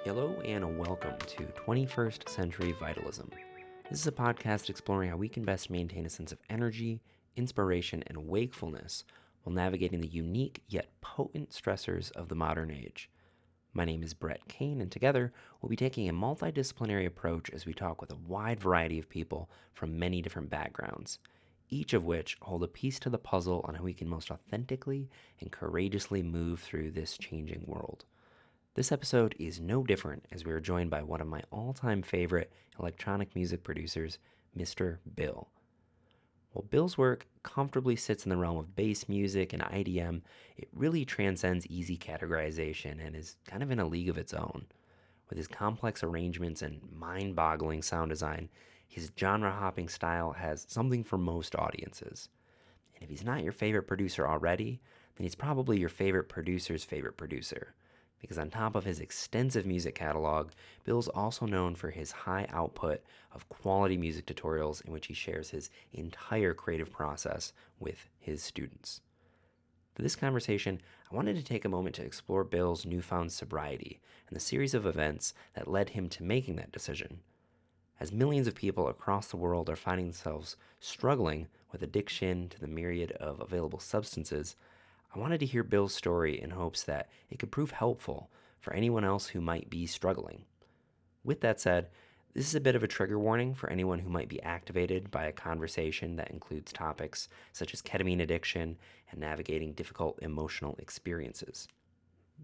Hello and welcome to 21st Century Vitalism. This is a podcast exploring how we can best maintain a sense of energy, inspiration, and wakefulness while navigating the unique yet potent stressors of the modern age. My name is Brett Kane, and together we'll be taking a multidisciplinary approach as we talk with a wide variety of people from many different backgrounds, each of which hold a piece to the puzzle on how we can most authentically and courageously move through this changing world. This episode is no different as we are joined by one of my all-time favorite electronic music producers, Mr. Bill. While Bill's work comfortably sits in the realm of bass music and IDM, it really transcends easy categorization and is kind of in a league of its own. With his complex arrangements and mind-boggling sound design, his genre-hopping style has something for most audiences. And if he's not your favorite producer already, then he's probably your favorite producer's favorite producer, because on top of his extensive music catalog, Bill's also known for his high output of quality music tutorials in which he shares his entire creative process with his students. For this conversation, I wanted to take a moment to explore Bill's newfound sobriety and the series of events that led him to making that decision. As millions of people across the world are finding themselves struggling with addiction to the myriad of available substances, I wanted to hear Bill's story in hopes that it could prove helpful for anyone else who might be struggling. With that said, this is a bit of a trigger warning for anyone who might be activated by a conversation that includes topics such as ketamine addiction and navigating difficult emotional experiences.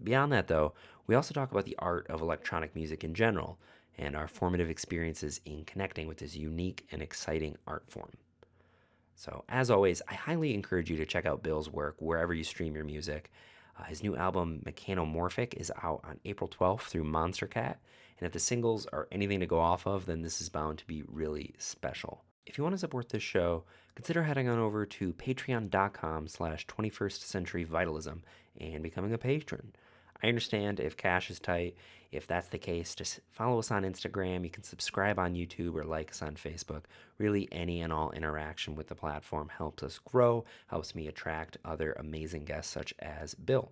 Beyond that, though, we also talk about the art of electronic music in general and our formative experiences in connecting with this unique and exciting art form. So, as always, I highly encourage you to check out Bill's work wherever you stream your music. His new album, Mechanomorphic, is out on April 12th through Monstercat. And if the singles are anything to go off of, then this is bound to be really special. If you want to support this show, consider heading on over to patreon.com/21st century vitalism and becoming a patron. I understand if cash is tight. If that's the case, just follow us on Instagram. You can subscribe on YouTube or like us on Facebook. Really, any and all interaction with the platform helps us grow, helps me attract other amazing guests such as Bill.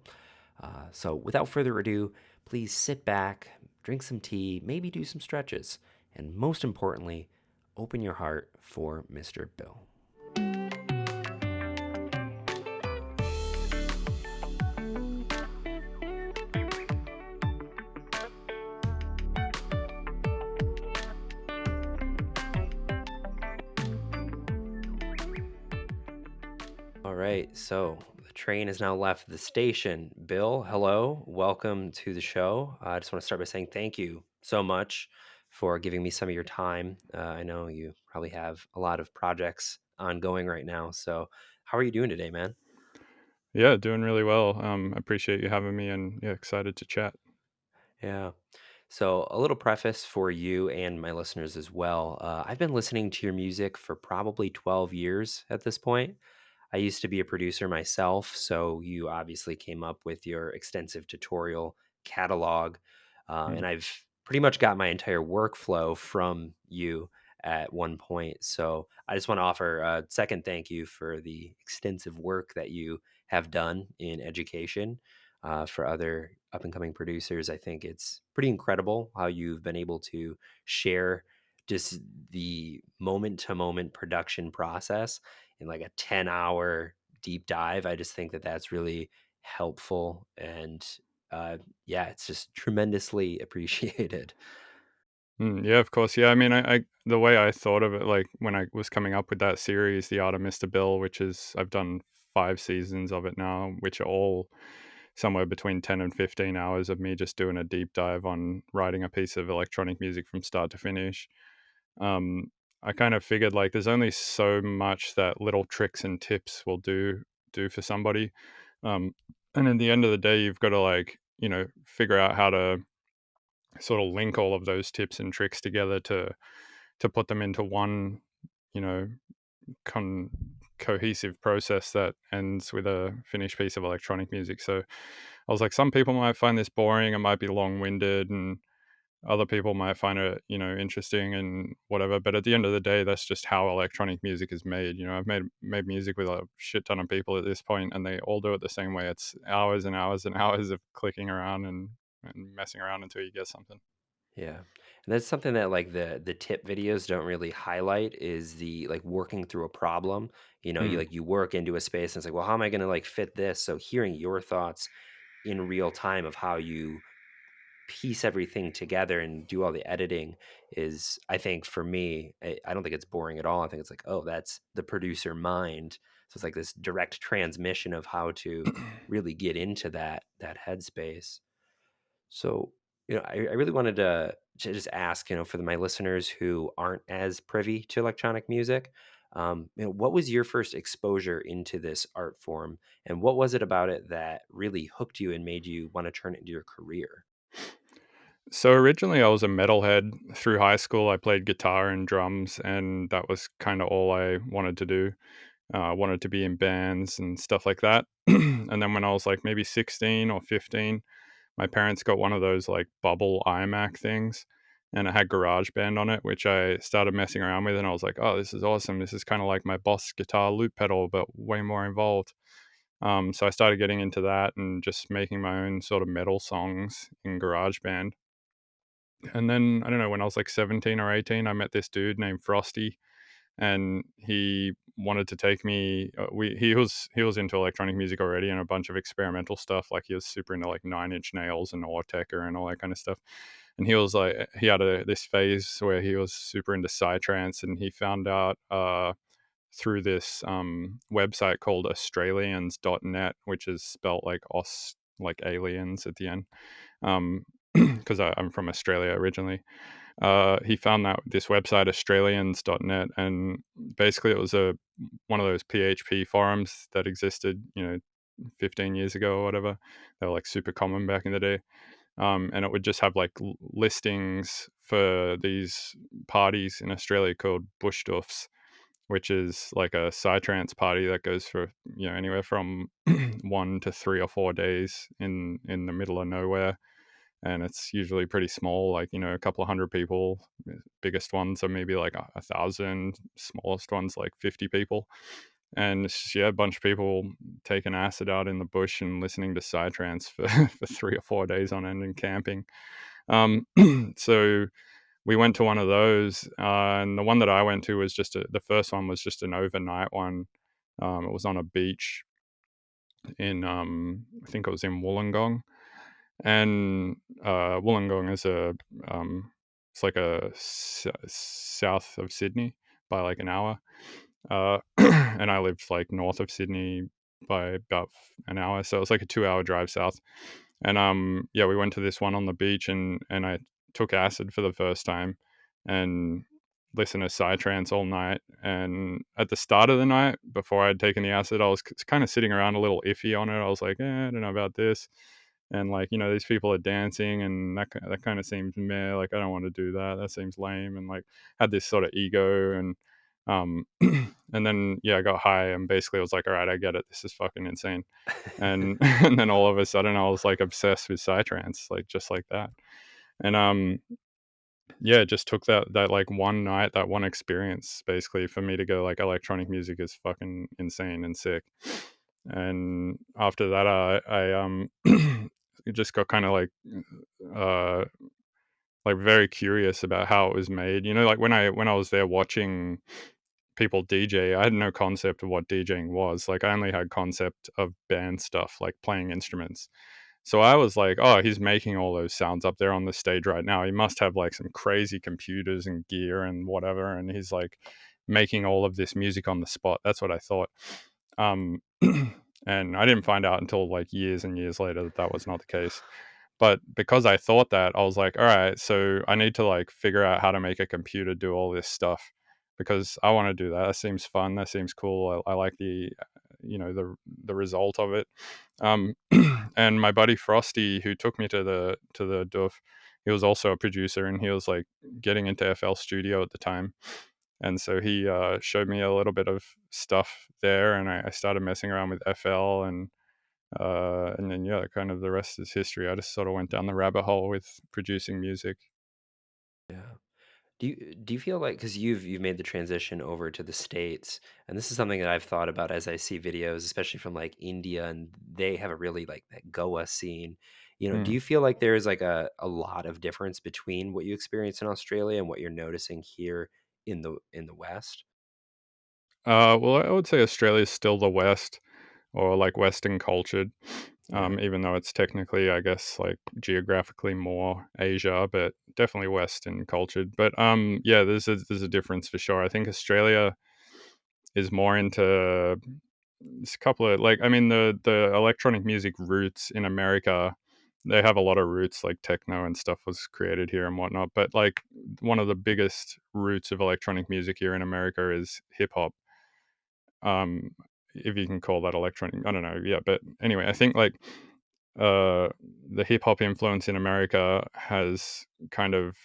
So, without further ado, please sit back, drink some tea, maybe do some stretches, and most importantly, open your heart for Mr. Bill. All right, so the train has now left the station. Bill, hello, welcome to the show. I just want to start by saying thank you so much for giving me some of your time. I know you probably have a lot of projects ongoing right now. So, how are you doing today, man? Yeah, doing really well. Appreciate you having me and yeah, excited to chat. Yeah. So, a little preface for you and my listeners as well. I've been listening to your music for probably 12 years at this point. I used to be a producer myself, so you obviously came up with your extensive tutorial catalog, Mm. and I've pretty much got my entire workflow from you at one point. So I just want to offer a second thank you for the extensive work that you have done in education for other up and coming producers. I think it's pretty incredible how you've been able to share just the moment to moment production process in like a 10-hour deep dive. I just think that that's really helpful. And yeah, it's just tremendously appreciated. Yeah, of course. Yeah, I mean, I the way I thought of it, like when I was coming up with that series, The Art of Mr. Bill, which is I've done 5 seasons of it now, which are all somewhere between 10 and 15 hours of me just doing a deep dive on writing a piece of electronic music from start to finish. Um, I kind of figured like there's only so much that little tricks and tips will do for somebody. And at the end of the day, you've got to figure out how to sort of link all of those tips and tricks together to put them into one, you know, con- cohesive process that ends with a finished piece of electronic music. So I was like, some people might find this boring, it might be long-winded, and other people might find it, interesting and whatever. But at the end of the day, that's just how electronic music is made. I've made music with a shit ton of people at this point, and they all do it the same way. It's hours and hours and hours of clicking around and and messing around until you get something. Yeah. And that's something that like the tip videos don't really highlight is the like working through a problem. You Mm. like you work into a space and it's like, well, how am I going to like fit this? So hearing your thoughts in real time of how you piece everything together and do all the editing is, I think for me, I don't think it's boring at all. I think it's like, oh, that's the producer mind. So it's like this direct transmission of how to really get into that headspace. So, I really wanted to just ask, for my listeners who aren't as privy to electronic music, what was your first exposure into this art form, and what was it about it that really hooked you and made you want to turn it into your career? So originally, I was a metalhead. Through high school, I played guitar and drums, and that was kind of all I wanted to do. I wanted to be in bands and stuff like that. And then when I was like maybe 16 or 15, my parents got one of those like bubble iMac things, and it had GarageBand on it, which I started messing around with, and I was like, "Oh, this is awesome! This is kind of like my Boss guitar loop pedal, but way more involved." So I started getting into that and just making my own sort of metal songs in GarageBand. And then I don't know, when I was like 17 or 18, I met this dude named Frosty, and he wanted to take me. He was into electronic music already and a bunch of experimental stuff. Like he was super into like Nine Inch Nails and Autechre and all that kind of stuff. And he was like, he had this phase where he was super into psytrance, and he found out through this website called Australians.net, which is spelt like like aliens at the end. Because I'm from Australia originally. He found that this website Australians.net, and basically it was a one of those PHP forums that existed, 15 years ago or whatever. They were like super common back in the day. And it would just have like listings for these parties in Australia called bush doofs, which is like a psytrance party that goes for anywhere from 1 to 3 or 4 days in the middle of nowhere, and it's usually pretty small, like a couple of hundred people. Biggest ones are maybe like 1,000, smallest ones like 50 people, and it's just, yeah, a bunch of people taking acid out in the bush and listening to psytrance for, for 3 or 4 days on end and camping. um, so we went to one of those, and the one that I went to was the first one was just an overnight one. It was on a beach in I think it was in Wollongong, and Wollongong is it's like south of Sydney by like an hour, and I lived like north of Sydney by about an hour, so it was like a 2 hour drive south. And yeah, we went to this one on the beach, and I took acid for the first time, and listened to psytrance all night. And at the start of the night, before I'd taken the acid, I was kind of sitting around a little iffy on it. I was like, I don't know about this, and like these people are dancing, and that kind of seems meh. Like I don't want to do that. That seems lame, and like had this sort of ego, and um, and then yeah, I got high, and basically I was like, all right, I get it. This is fucking insane. And and then all of a sudden I was like obsessed with psytrance, like just like that. And yeah, it just took that like one night, that one experience, basically, for me to go like electronic music is fucking insane and sick. And after that, I just got kind of uh like very curious about how it was made. Like when I was there watching people DJ, I had no concept of what DJing was. Like I only had concept of band stuff, like playing instruments. So I was like, "Oh, he's making all those sounds up there on the stage right now. He must have like some crazy computers and gear and whatever, and he's like making all of this music on the spot." That's what I thought. Um, and I didn't find out until like years and years later that that was not the case. But because I thought that, I was like, all right, so I need to like figure out how to make a computer do all this stuff, because I want to do that. That seems fun. That seems cool. I like the result of it. Um, and my buddy Frosty, who took me to the Doof, he was also a producer, and he was like getting into FL Studio at the time. And so he showed me a little bit of stuff there, and I started messing around with FL, and then yeah, kind of the rest is history. I just sort of went down the rabbit hole with producing music. Yeah. Do you feel like, because you've made the transition over to the States, and this is something that I've thought about as I see videos, especially from like India, and they have a really like that Goa scene. Do Mm. you feel like there is like a lot of difference between what you experience in Australia and what you're noticing here in the West? Well, I would say Australia is still the West, or like Western cultured, Yeah. even though it's technically, I guess, like geographically more Asia, but definitely Western cultured. But yeah, there's a difference for sure. I think Australia is more into it's a couple of like I mean the electronic music roots in America. They have a lot of roots, like techno and stuff was created here and whatnot. But like one of the biggest roots of electronic music here in America is hip hop, um if you can call that electronic, I don't know, yeah, but anyway, I think like uh the hip hop influence in America has kind of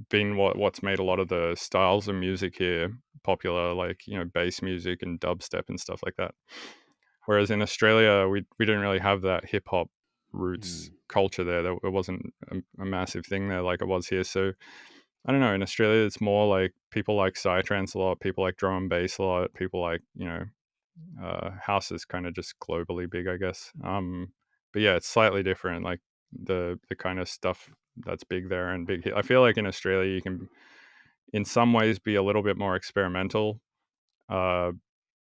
been what's made a lot of the styles of music here popular, like bass music and dubstep and stuff like that. Whereas in Australia, we didn't really have that hip hop roots Mm, culture there. It wasn't a massive thing there like it was here. So I don't know. In Australia, it's more like people like psytrance a lot, people like drum and bass a lot, people like house is kind of just globally big, I guess. But yeah, it's slightly different. Like the kind of stuff that's big there and big. I feel like in Australia, you can in some ways be a little bit more experimental, uh,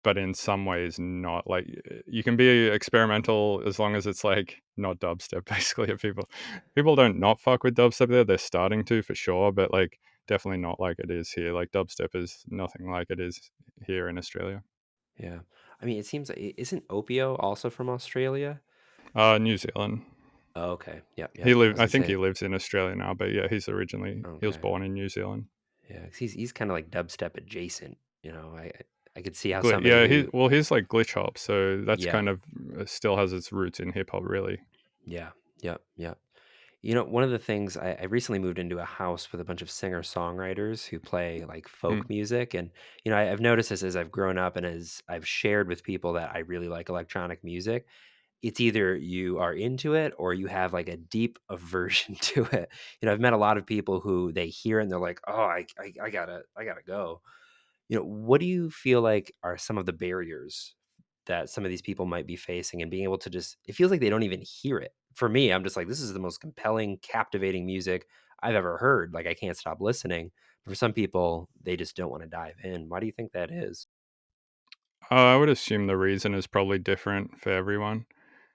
but in some ways not. Like you can be experimental as long as it's like not dubstep. Basically, if people don't not fuck with dubstep there, they're starting to for sure, but like definitely not like it is here. Like dubstep is nothing like it is here in Australia. yeah. I mean, it seems like isn't Opio also from Australia? New Zealand. Oh, okay. Yep, He yep. I live. was I gonna think he say, lives in Australia now, but yeah, he was okay. born in New Zealand. Yeah, 'cause he's kind of like dubstep adjacent. I could see how somebody Yeah, who, he's like glitch hop, so that's yeah, kind of still has its roots in hip hop, really. yeah, yep, yep. One of the things I recently moved into a house with a bunch of singer-songwriters who play like folk Mm. music. And, I've noticed this as I've grown up and as I've shared with people that I really like electronic music. It's either you are into it or you have like a deep aversion to it. I've met a lot of people who they hear it and they're like, oh, I gotta go. What do you feel like are some of the barriers that some of these people might be facing and being able to just it feels like they don't even hear it. For me, I'm just like, this is the most compelling, captivating music I've ever heard. Like I can't stop listening. For some people, they just don't want to dive in. Why do you think that is? I would assume the reason is probably different for everyone.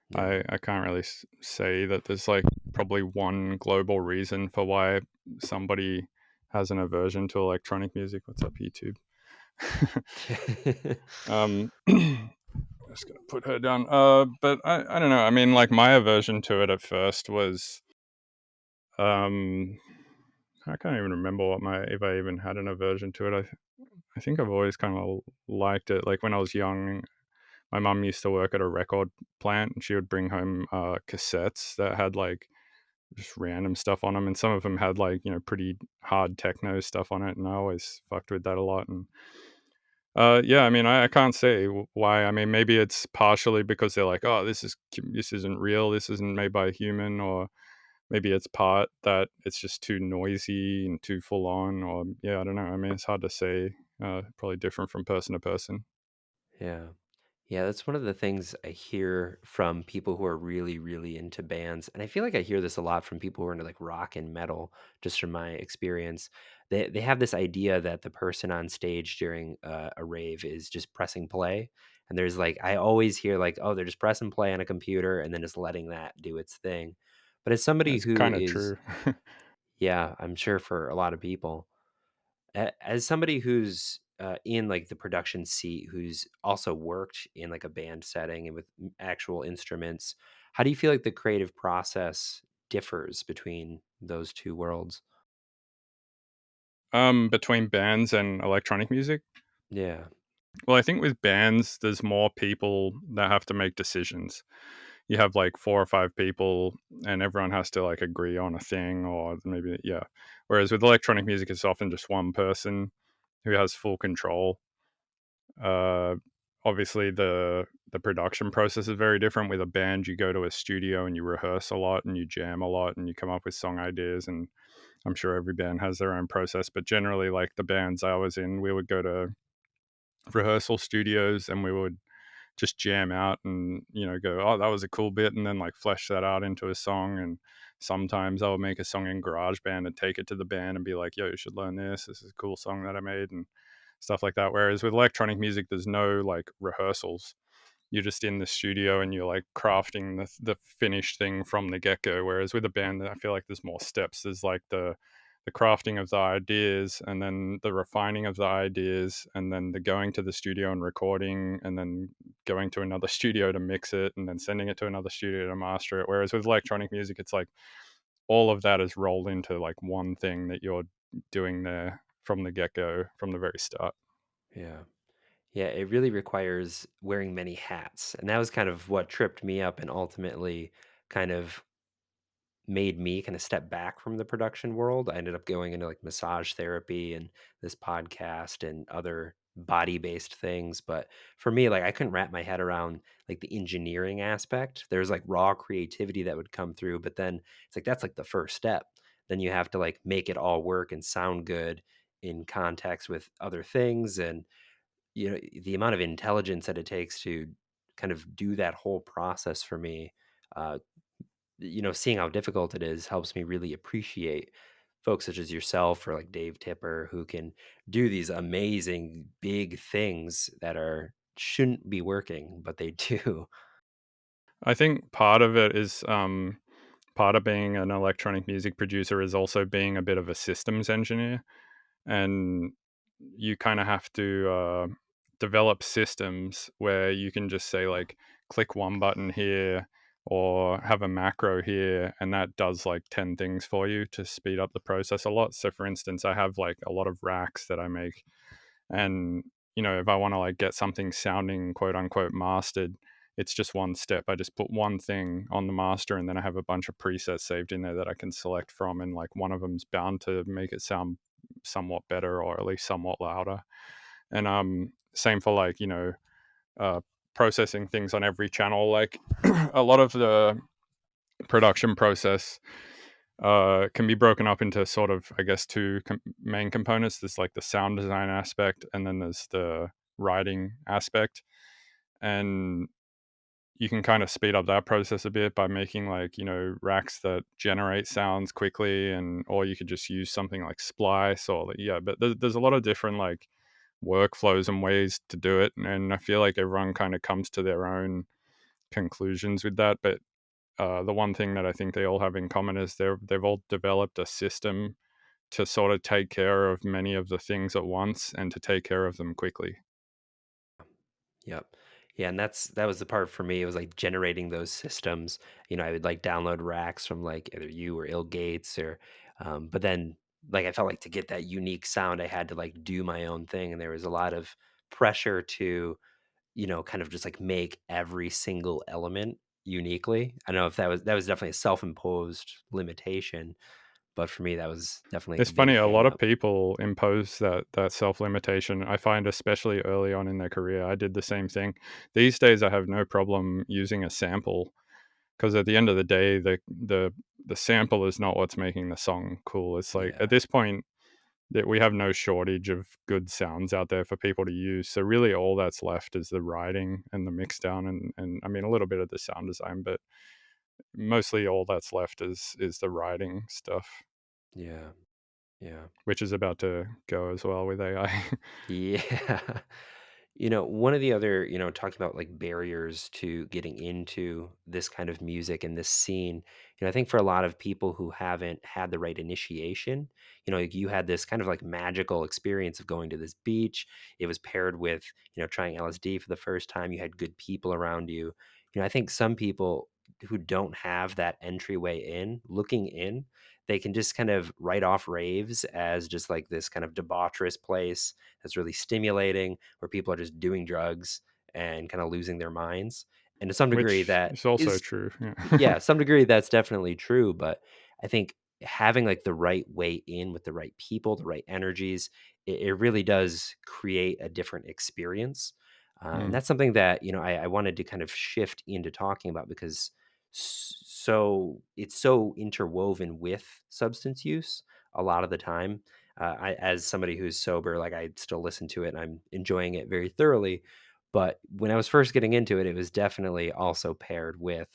Yeah. I can't really say that there's like probably one global reason for why somebody has an aversion to electronic music. What's up, YouTube? Just gonna put her down. But I don't know. I mean, like my aversion to it at first was um, I can't even remember what my if I even had an aversion to it. I think I've always kind of liked it. Like when I was young, my mum used to work at a record plant, and she would bring home cassettes that had like just random stuff on them, and some of them had like pretty hard techno stuff on it, and I always fucked with that a lot. And yeah, I mean, I can't say why. I mean, maybe it's partially because they're like, oh, this isn't real, this isn't made by a human, or maybe it's part that it's just too noisy and too full on, or yeah, I don't know. I mean, it's hard to say. Probably different from person to person. Yeah. Yeah, that's one of the things I hear from people who are really, really into bands. And I feel like I hear this a lot from people who are into like rock and metal, just from my experience. They have this idea that the person on stage during a rave is just pressing play. And there's like, I always hear like, oh, they're just pressing play on a computer and then just letting that do its thing. But as somebody That's who kind of is, true. yeah, I'm sure for a lot of people, as somebody who's, in, like, the production seat, who's also worked in, like, a band setting and with actual instruments, how do you feel like the creative process differs between those 2 worlds? Between bands and electronic music. Yeah. Well, I think with bands, there's more people that have to make decisions. You have like four or five people, and everyone has to like agree on a thing, or maybe yeah. Whereas with electronic music, it's often just one person who has full control. Uh, Obviously, the production process is very different. With a band, you go to a studio and you rehearse a lot, and you jam a lot, and you come up with song ideas. And I'm sure every band has their own process, but generally, like the bands I was in, we would go to rehearsal studios and we would just jam out and, go, oh, that was a cool bit, and then like flesh that out into a song. And sometimes I'll make a song in GarageBand and take it to the band and be like, yo, you should learn this. This is a cool song that I made, and stuff like that. Whereas with electronic music, there's no like rehearsals. You're just in the studio and you're like crafting the finished thing from the get go. Whereas with a band, I feel like there's more steps. There's like the crafting of the ideas, and then the refining of the ideas, and then the going to the studio and recording, and then going to another studio to mix it, and then sending it to another studio to master it. Whereas with electronic music, it's like all of that is rolled into like one thing that you're doing there from the get go, from the very start. Yeah. Yeah, it really requires wearing many hats. And that was kind of what tripped me up and ultimately kind of made me kind of step back from the production world. I ended up going into like massage therapy and this podcast and other body-based things. But for me, like I couldn't wrap my head around like the engineering aspect. There's like raw creativity that would come through, but then it's like that's like the first step. Then you have to like make it all work and sound good in context with other things. And the amount of intelligence that it takes to kind of do that whole process for me, uh, seeing how difficult it is helps me really appreciate folks such as yourself or like Dave Tipper who can do these amazing big things that are shouldn't be working, but they do. I think part of it is part of being an electronic music producer is also being a bit of a systems engineer. And you kind of have to develop systems where you can just say like click one button here or have a macro here, and that does like 10 things for you to speed up the process a lot. So for instance, I have like a lot of racks that I make, and if I want to like get something sounding quote unquote mastered, it's just one step. I just put one thing on the master, and then I have a bunch of presets saved in there that I can select from, and like one of them's bound to make it sound somewhat better or at least somewhat louder. And same for like uh processing things on every channel. Like a lot of the production process can be broken up into sort of, I guess, two main components. There's like the sound design aspect, and then there's the writing aspect. And you can kind of speed up that process a bit by making like racks that generate sounds quickly, and or you could just use something like Splice or yeah. But there's a lot of different like workflows and ways to do it, and I feel like everyone kind of comes to their own conclusions with that. But the one thing that I think they all have in common is they've all developed a system to sort of take care of many of the things at once and to take care of them quickly. Yep. Yeah, and that was the part for me. It was like generating those systems. I would like download racks from like either you or Ill Gates or but then like I felt like to get that unique sound, I had to like do my own thing. And there was a lot of pressure to, kind of just like make every single element uniquely. I don't know if that was definitely a self-imposed limitation, but for me that was definitely a It's big funny, a hang lot of up. people impose that self-limitation. I find especially early on in their career, I did the same thing. These days, I have no problem using a sample because at the end of the day, the sample is not what's making the song cool. It's like at Yeah. this point that we have no shortage of good sounds out there for people to use. So really, all that's left is the writing and the mix down, and I mean a little bit of the sound design, but mostly all that's left is the writing stuff, Yeah. Yeah. which is about to go as well with AI. Yeah. One of the other, talking about like barriers to getting into this kind of music and this scene, I think for a lot of people who haven't had the right initiation, like you had this kind of like magical experience of going to this beach. It was paired with, trying LSD for the first time. You had good people around you. I think some people who don't have that entryway in, looking in, they can just kind of write off raves as just like this kind of debaucherous place that's really stimulating where people are just doing drugs and kind of losing their minds. And to some degree, Which that is also is, true, yeah. yeah, some degree that's definitely true. But I think having like the right way in with the right people, the right energies, it really does create a different experience. And Mm. that's something that, I wanted to kind of shift into talking about because so it's so interwoven with substance use a lot of the time. As somebody who's sober, like I still listen to it and I'm enjoying it very thoroughly. But when I was first getting into it, it was definitely also paired with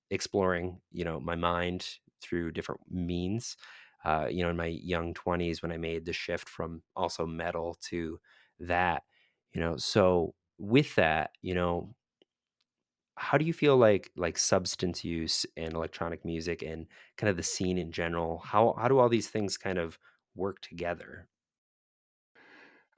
exploring, my mind through different means. In my young 20s, when I made the shift from also metal to that, so with that, how do you feel like substance use and electronic music and kind of the scene in general? How do all these things kind of work together?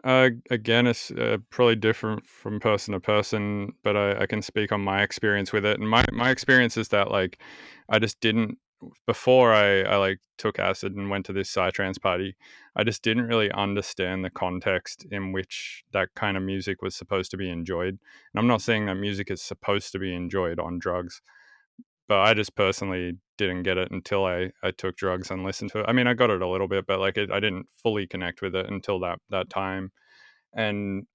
Again, it's probably different from person to person, but I can speak on my experience with it. And my experience is that like I just didn't before I like took acid and went to this psytrance party. I just didn't really understand the context in which that kind of music was supposed to be enjoyed. And I'm not saying that music is supposed to be enjoyed on drugs, but I just personally didn't get it until I took drugs and listened to it. I mean, I got it a little bit, but like I didn't fully connect with it until that time. And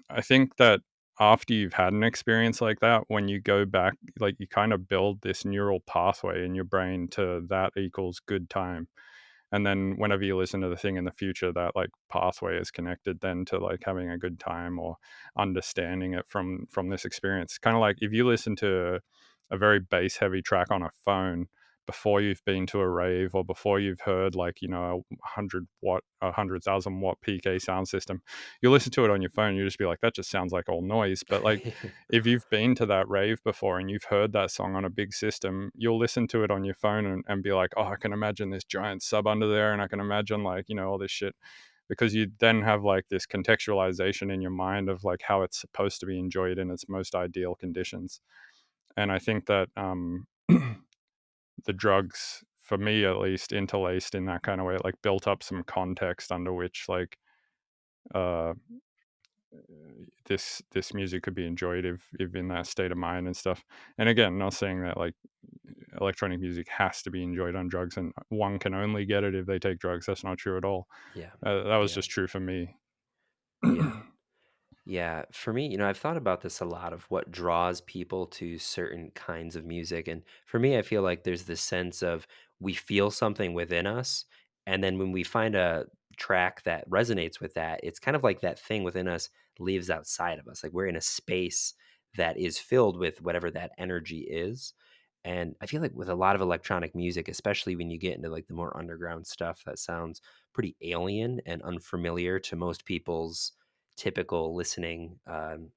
I think that after you've had an experience like that, when you go back, like you kind of build this neural pathway in your brain to that equals good time. And then whenever you listen to the thing in the future, that like pathway is connected then to like having a good time or understanding it from this experience. Kind of like if you listen to a very bass heavy track on a phone before you've been to a rave or before you've heard like a 100,000 watt PK sound system, you listen to it on your phone, you just be like, that just sounds like all noise. But like if you've been to that rave before and you've heard that song on a big system, you'll listen to it on your phone and be like, oh, I can imagine this giant sub under there, and I can imagine like all this shit, because you then have like this contextualization in your mind of like how it's supposed to be enjoyed in its most ideal conditions. And I think that the drugs, for me at least, interlaced in that kind of way, it like built up some context under which like uh this music could be enjoyed if in that state of mind and stuff. And again, not saying that like electronic music has to be enjoyed on drugs and one can only get it if they take drugs. That's not true at all. Yeah. That was Yeah. just true for me. Yeah. Yeah, for me, I've thought about this a lot of what draws people to certain kinds of music. And for me, I feel like there's this sense of we feel something within us. And then when we find a track that resonates with that, it's kind of like that thing within us lives outside of us. Like we're in a space that is filled with whatever that energy is. And I feel like with a lot of electronic music, especially when you get into like the more underground stuff that sounds pretty alien and unfamiliar to most people's typical listening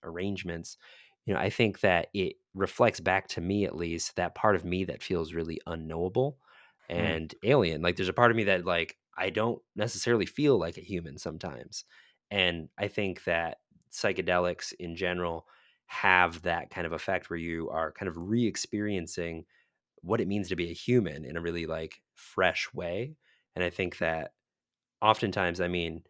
arrangements, I think that it reflects back to me, at least, that part of me that feels really unknowable Hmm. and alien. Like there's a part of me that like I don't necessarily feel like a human sometimes. And I think that psychedelics in general have that kind of effect where you are kind of re-experiencing what it means to be a human in a really like fresh way. And I think that oftentimes, I mean,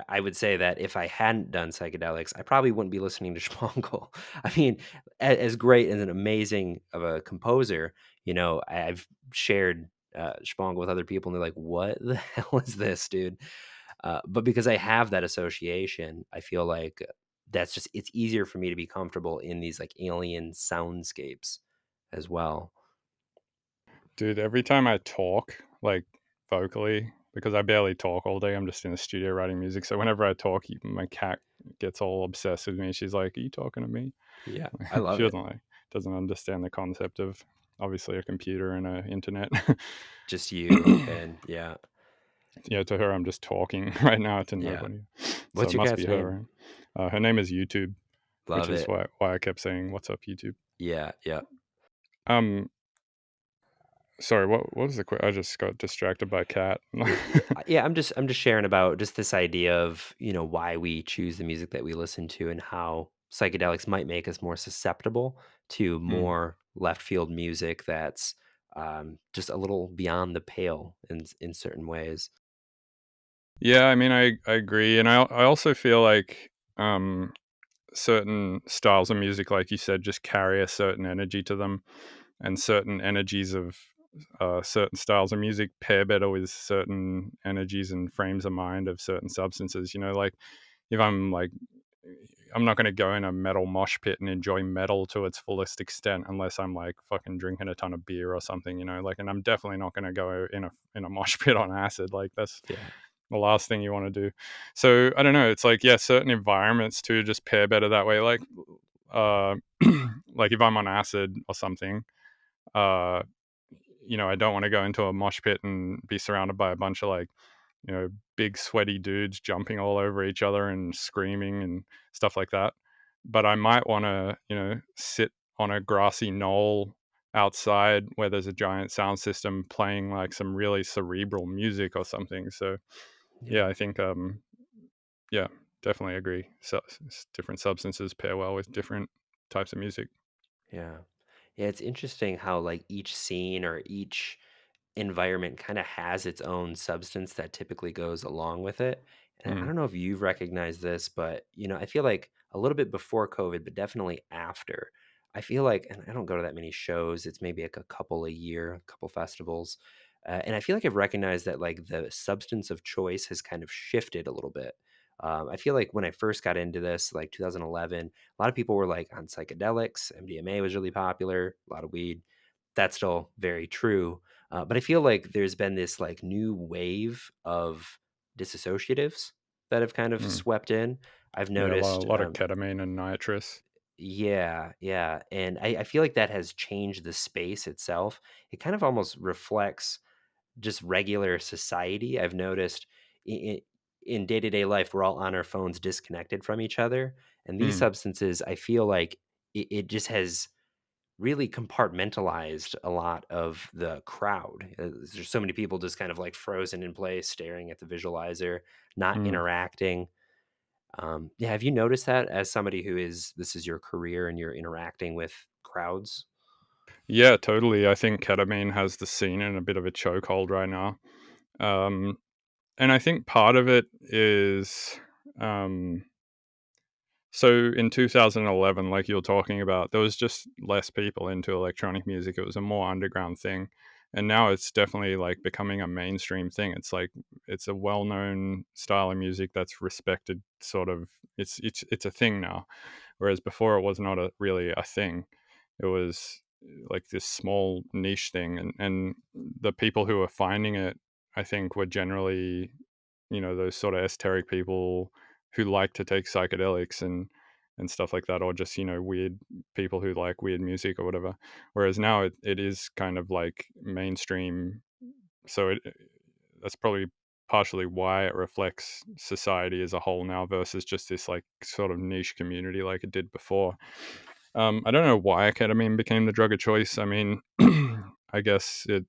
I would say that if I hadn't done psychedelics, I probably wouldn't be listening to Schmankel. I mean, as great and an amazing of a composer, I've shared Schmankel with other people, and they're like, "What the hell is this, dude?" But because I have that association, I feel like that's just it's easier for me to be comfortable in these like alien soundscapes as well. Dude, every time I talk, like vocally, because I barely talk all day, I'm just in the studio writing music. So whenever I talk, my cat gets all obsessed with me. She's like, "Are you talking to me?" Yeah, I love She it. doesn't understand the concept of obviously a computer and a internet. Just you and yeah, Yeah, to her, I'm just talking right now to yeah. nobody. So What's it your must cat's be her, name? right? Her name is YouTube, which Love is it. why I kept saying, "What's up, YouTube?" Yeah, yeah. Um, sorry, what was the I just got distracted by cat. Yeah, I'm just sharing about just this idea of, why we choose the music that we listen to and how psychedelics might make us more susceptible to Hmm. more left field music that's just a little beyond the pale in certain ways. Yeah, I mean, I agree, and I also feel like certain styles of music, like you said, just carry a certain energy to them, and certain energies of certain styles of music pair better with certain energies and frames of mind of certain substances. Like if I'm not going to go in a metal mosh pit and enjoy metal to its fullest extent unless I'm like fucking drinking a ton of beer or something. Like, and I'm definitely not going to go in a mosh pit on acid. Like that's Yeah. the last thing you want to do. So I don't know. It's like, yeah, certain environments too just pair better that way. Like, uh, like if I'm on acid or something, uh, I don't want to go into a mosh pit and be surrounded by a bunch of like, big sweaty dudes jumping all over each other and screaming and stuff like that. But I might want to, sit on a grassy knoll outside where there's a giant sound system playing like some really cerebral music or something. So Yeah. yeah, I think yeah, definitely agree. So different substances pair well with different types of music. Yeah. Yeah, it's interesting how like each scene or each environment kind of has its own substance that typically goes along with it. And I Mm, don't know if you've recognized this, but I feel like a little bit before COVID, but definitely after. I feel like, and I don't go to that many shows. It's maybe like a couple a year, a couple festivals, and I feel like I've recognized that like the substance of choice has kind of shifted a little bit. I feel like when I first got into this, like 2011, a lot of people were like on psychedelics. MDMA was really popular, a lot of weed. That's still very true, but I feel like there's been this like new wave of disassociatives that have kind of mm. swept in. I've Yeah, noticed, a lot of ketamine and nitrous. yeah, yeah, and I feel like that has changed the space itself. It kind of almost reflects just regular society. I've noticed in day to day life, we're all on our phones, disconnected from each other, and these Mm, substances, I feel like it just has really compartmentalized a lot of the crowd. There's so many people just kind of like frozen in place, staring at the visualizer, not mm. interacting. Yeah, have you noticed that as somebody this is your career and you're interacting with crowds? Yeah, totally. I think ketamine has the scene in a bit of a chokehold right now. Um, and I think part of it is, um, so in 2011, like you were talking about, there was just less people into electronic music. It was a more underground thing. And now it's definitely like becoming a mainstream thing. It's like it's a well-known style of music that's respected sort of it's a thing now. Whereas before it was not really a thing. It was like this small niche thing, and the people who were finding it, I think, were generally, those sort of esoteric people who like to take psychedelics and stuff like that, or just, weird people who like weird music or whatever. Whereas now it is kind of like mainstream. So that's probably partially why it reflects society as a whole now versus just this like sort of niche community like it did before. I don't know why ketamine became the drug of choice. I mean, I guess it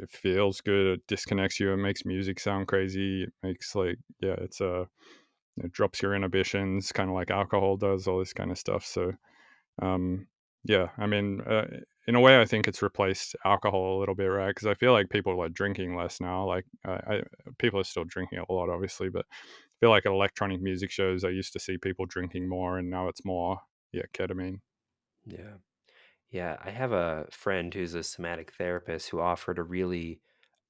feels good. It disconnects you. It makes music sound crazy. It makes like, yeah, it drops your inhibitions, kind of like alcohol does. All this kind of stuff. So um, yeah, I mean, in a way, I think it's replaced alcohol a little bit, right? Because I feel like people are drinking less now. Like, people are still drinking a lot, obviously, but I feel like at electronic music shows, I used to see people drinking more, and now it's more, yeah, ketamine. Yeah. Yeah, I have a friend who's a somatic therapist who offered a really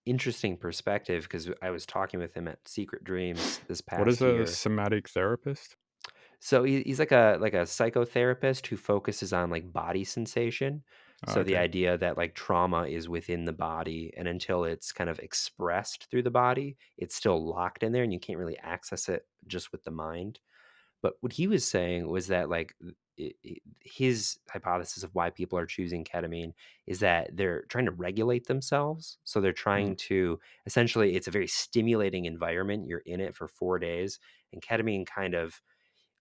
interesting perspective because I was talking with him at Secret Dreams this What is past a year. somatic therapist? So he's like a psychotherapist who focuses on like body sensation. Oh, So the okay. idea that like trauma is within the body, and until it's kind of expressed through the body, it's still locked in there and you can't really access it just with the mind. But what he was saying was that like his hypothesis of why people are choosing ketamine is that they're trying to regulate themselves. So they're Mm, trying to essentially, it's a very stimulating environment. You're in it for 4 days, and ketamine kind of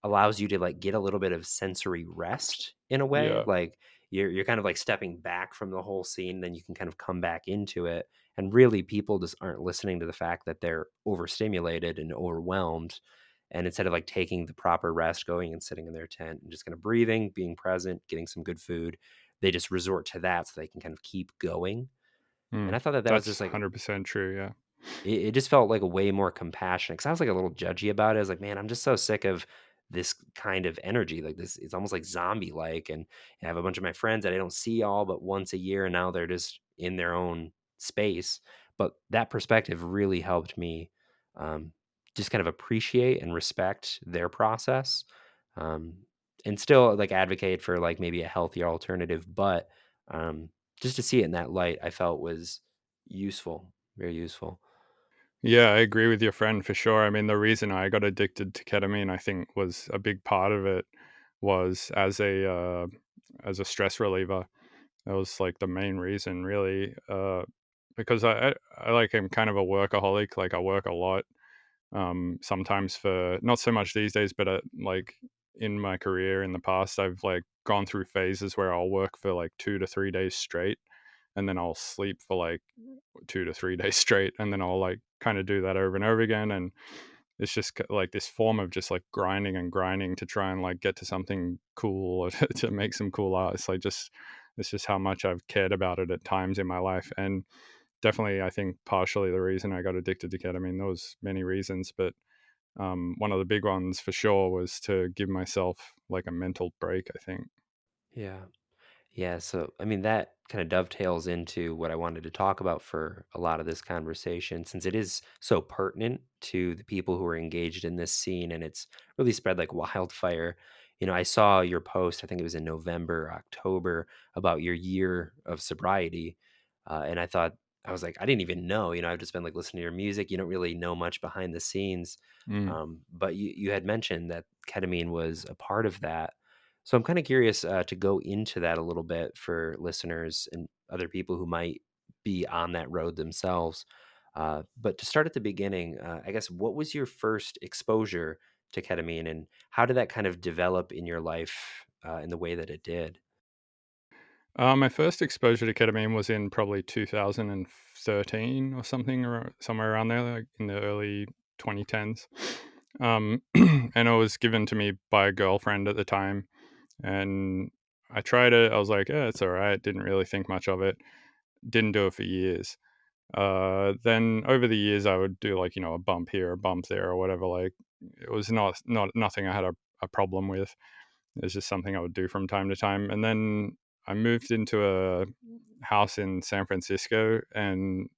allows you to like get a little bit of sensory rest in a way. yeah. Like you're kind of like stepping back from the whole scene, then you can kind of come back into it. And really people just aren't listening to the fact that they're overstimulated and overwhelmed. And instead of like taking the proper rest, going and sitting in their tent and just kind of breathing, being present, getting some good food, they just resort to that so they can kind of keep going. And Mm. I thought that that was That's just like 100% true. Yeah. it just felt like a way more compassionate because I was like a little judgy about it. I was like, man, I'm just so sick of this kind of energy. Like this, it's almost like zombie like. And I have a bunch of my friends that I don't see all but once a year, and now they're just in their own space. But that perspective really helped me um, just kind of appreciate and respect their process, um, and still like advocate for like maybe a healthier alternative. But um, just to see it in that light, I felt was useful, very useful. Yeah, I agree with your friend for sure. I mean, the reason I got addicted to ketamine, I think, was a big part of it was as a stress reliever. That was like the main reason, really, because I like am kind of a workaholic. Like I work a lot. Sometimes for not so much these days, but like in my career in the past, I've like gone through phases where I'll work for like 2 to 3 days straight, and then I'll sleep for like 2 to 3 days straight, and then I'll like kind of do that over and over again, and it's just like this form of just like grinding and grinding to try and like get to something cool or to make some cool art. It's just how much I've cared about it at times in my life, and definitely I think partially the reason I got addicted to ketamine. There was many reasons, but one of the big ones for sure was to give myself like a mental break, I think. Yeah. Yeah, so I mean that kind of dovetails into what I wanted to talk about for a lot of this conversation since it is so pertinent to the people who are engaged in this scene and it's really spread like wildfire. I saw your post, I think it was in November, October, about your year of sobriety. And I was like, I didn't even know, I've just been like listening to your music. You don't really know much behind the scenes. Mm. But you had mentioned that ketamine was a part of that. So I'm kind of curious to go into that a little bit for listeners and other people who might be on that road themselves. But to start at the beginning, I guess what was your first exposure to ketamine, and how did that kind of develop in your life in the way that it did? My first exposure to ketamine was in probably 2013 or something, or somewhere around there, like in the early 2010s. And it was given to me by a girlfriend at the time, and I tried it. I was like, "Yeah, it's all right." Didn't really think much of it. Didn't do it for years. Then over the years, I would do like a bump here, a bump there, or whatever. Like it was not nothing I had a problem with. It's just something I would do from time to time. And then I moved into a house in San Francisco, and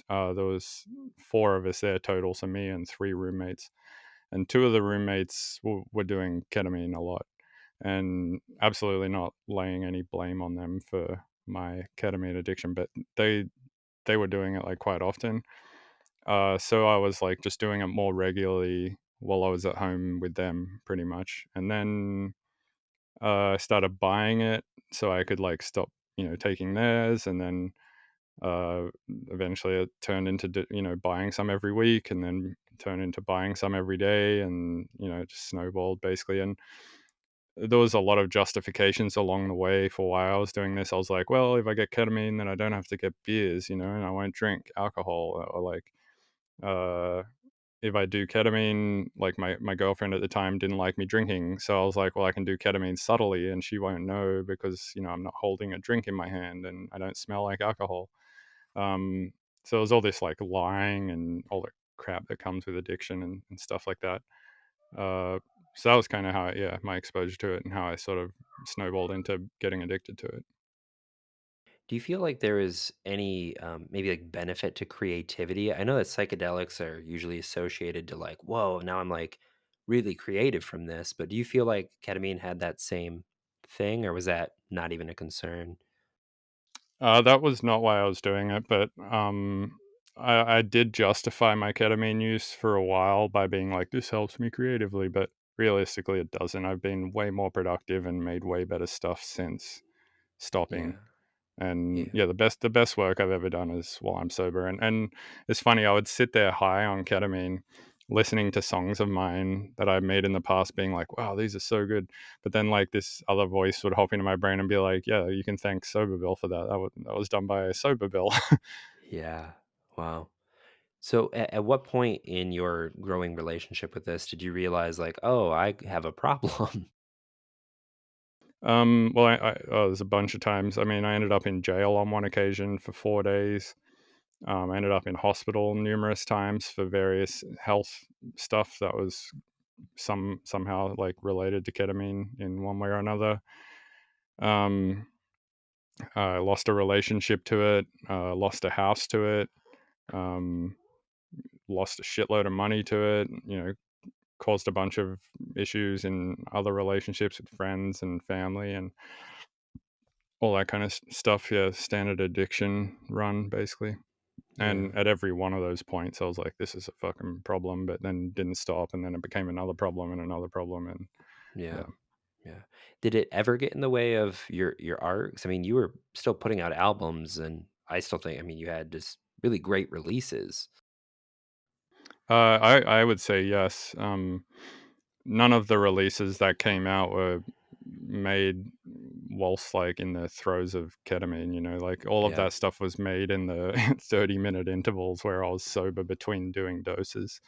there was four of us there total, so me and three roommates. And two of the roommates were doing ketamine a lot, and absolutely not laying any blame on them for my ketamine addiction, but they they were doing it like quite often. So I was like just doing it more regularly while I was at home with them, pretty much. And then I started buying it so I could like stop, taking theirs, and then uh, eventually it turned into buying some every week, and then turned into buying some every day, and it just snowballed basically. And there was a lot of justifications along the way for why I was doing this. I was like, well, if I get ketamine, then I don't have to get beers, and I won't drink alcohol, or like uh, if I do ketamine, like my girlfriend at the time didn't like me drinking, so I was like, well, I can do ketamine subtly, and she won't know because I'm not holding a drink in my hand, and I don't smell like alcohol. Um, so it was all this like lying and all the crap that comes with addiction and stuff like that. Uh, so that was kind of how, yeah, my exposure to it and how I sort of snowballed into getting addicted to it. Do you feel like there is any maybe like benefit to creativity? I know that psychedelics are usually associated to like, whoa, now I'm like really creative from this. But do you feel like ketamine had that same thing, or was that not even a concern? That was not why I was doing it, but I did justify my ketamine use for a while by being like, this helps me creatively, but realistically, it doesn't. I've been way more productive and made way better stuff since stopping. Yeah, And yeah. yeah, the best work I've ever done is while I'm sober. And it's funny, I would sit there high on ketamine, listening to songs of mine that I made in the past, being like, "Wow, these are so good." But then like this other voice would hop into my brain and be like, "Yeah, you can thank Soberville for that. That was done by Soberville." Yeah. Wow. So at what point in your growing relationship with this did you realize like, oh, I have a problem? Well, there's a bunch of times. I mean, I ended up in jail on one occasion for 4 days. I ended up in hospital numerous times for various health stuff that was somehow like related to ketamine in one way or another. Um, I lost a relationship to it, lost a house to it, um, lost a shitload of money to it. Caused a bunch of issues in other relationships with friends and family and all that kind of stuff. Yeah, standard addiction run basically. Yeah. And at every one of those points, I was like, "This is a fucking problem," but then didn't stop, and then it became another problem and another problem, and Yeah. yeah. Yeah. Did it ever get in the way of your art? 'Cause, I mean, you were still putting out albums, and I still think, I mean, you had just really great releases. I would say yes. None of the releases that came out were made whilst like in the throes of ketamine. Like all of Yeah. that stuff was made in the 30-minute intervals where I was sober between doing doses.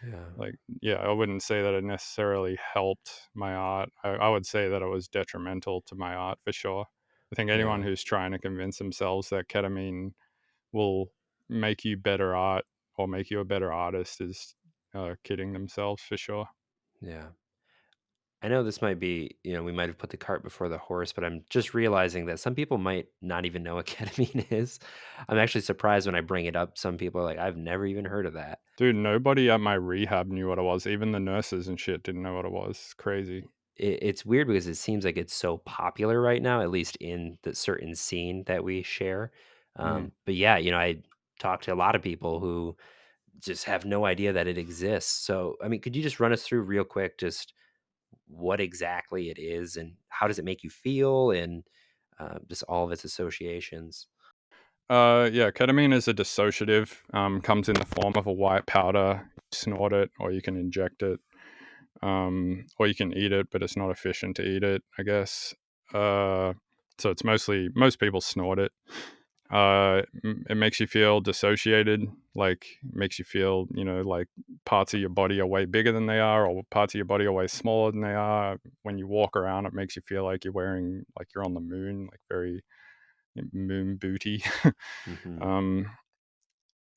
Yeah. Like, yeah, I wouldn't say that it necessarily helped my art. I would say that it was detrimental to my art for sure. I think anyone Yeah. who's trying to convince themselves that ketamine will make you better art or make you a better artist is kidding themselves for sure. Yeah. I know this might be, we might have put the cart before the horse, but I'm just realizing that some people might not even know what ketamine is. I'm actually surprised when I bring it up. Some people are like, I've never even heard of that. Dude, nobody at my rehab knew what it was. Even the nurses and shit didn't know what it was. Crazy. It's weird because it seems like it's so popular right now, at least in the certain scene that we share. Mm. But yeah, I talk to a lot of people who just have no idea that it exists. So, I mean, could you just run us through real quick just what exactly it is and how does it make you feel and just all of its associations? Yeah, ketamine is a dissociative. Comes in the form of a white powder. You snort it, or you can inject it, or you can eat it, but it's not efficient to eat it, I guess. So it's mostly most people snort it. It makes you feel dissociated, like makes you feel, like parts of your body are way bigger than they are, or parts of your body are way smaller than they are. When you walk around, it makes you feel like you're on the moon, like very moon booty. Hmm. um,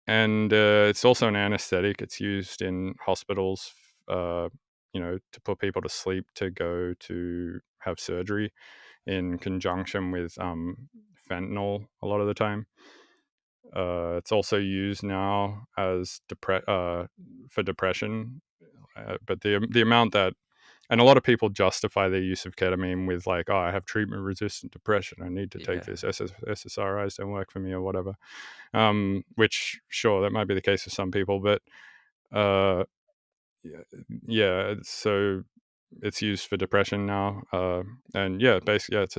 and it's also an anesthetic. It's used in hospitals, to put people to sleep to go to have surgery in conjunction with fentanyl a lot of the time. It's also used now as for depression, but the amount that and a lot of people justify their use of ketamine with like, oh, I have treatment resistant depression. I need to take Yeah. this. SSRIs don't work for me or whatever. Which sure that might be the case for some people, but uh, yeah, yeah. So it's used for depression now, and yeah, basically, yeah, it's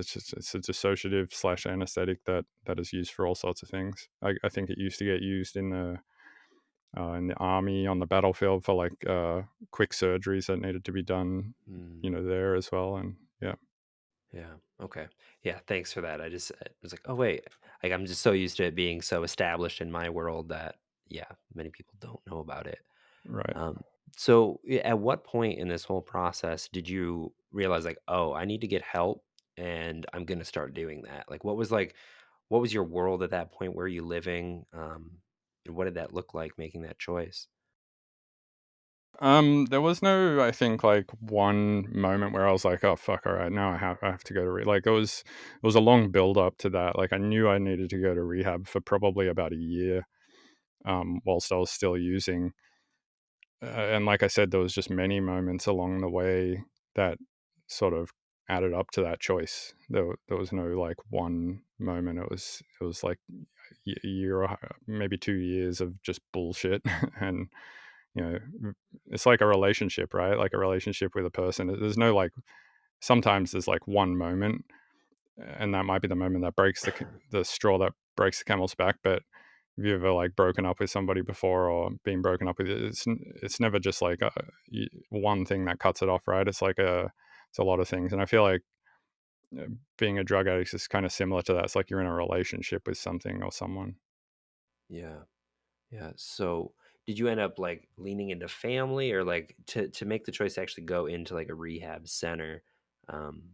a dissociative slash anesthetic that is used for all sorts of things. I think it used to get used in the army on the battlefield for like quick surgeries that needed to be done, Mm, there as well, and yeah, yeah. Okay. Yeah. Thanks for that. I was like, oh, wait. Like, I'm just so used to it being so established in my world that, yeah, many people don't know about it. right. Um, so at what point in this whole process did you realize like, oh, I need to get help and I'm going to start doing that? What was your world at that point? Where are you living? And what did that look like making that choice? There was no, I think, like one moment where I was like, "Oh fuck, all right, now I have to go to like it was a long build up to that. Like I knew I needed to go to rehab for probably about a year, whilst I was still using. And like I said, there was just many moments along the way that sort of added up to that choice. There was no like one moment. It was like a year or maybe 2 years of just bullshit, and you know, it's like a relationship, right? Like a relationship with a person. There's no like. Sometimes there's like one moment, and that might be the moment that breaks the straw that breaks the camel's back. But have you ever like broken up with somebody before or been broken up with? It's never just like one thing that cuts it off, right? It's a lot of things, and I feel like being a drug addict is kind of similar to that. It's like you're in a relationship with something or someone. Yeah. Yeah. So did you end up like leaning into family or like to make the choice to actually go into like a rehab center? Um,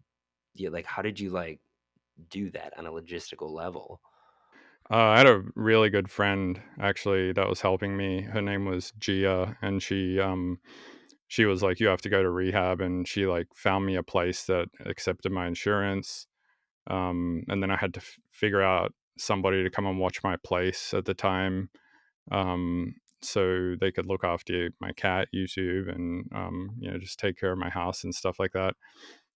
yeah, like how did you like do that on a logistical level? I had a really good friend actually that was helping me. Her name was Gia, and she was like, "You have to go to rehab," and she like found me a place that accepted my insurance. And then I had to figure out somebody to come and watch my place at the time, so they could look after my cat, YouTube, and just take care of my house and stuff like that.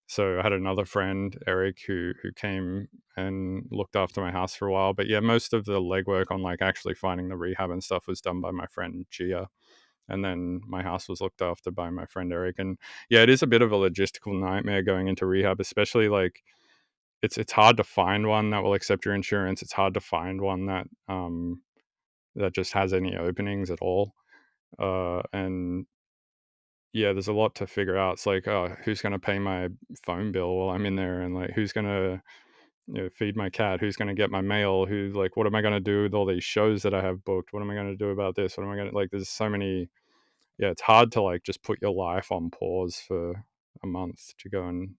So I had another friend, Eric, who came and looked after my house for a while. But yeah, most of the legwork on like actually finding the rehab and stuff was done by my friend Gia. And then my house was looked after by my friend Eric. And yeah, it is a bit of a logistical nightmare going into rehab, especially like it's hard to find one that will accept your insurance. It's hard to find one that just has any openings at all. And yeah, there's a lot to figure out. It's like, oh, who's going to pay my phone bill while I'm in there, and like who's going to feed my cat? Who's going to get my mail? Who like what am I going to do with all these shows that I have booked? What am I going to do about this? What am I going to like? There's so many. Yeah, it's hard to like just put your life on pause for a month to go and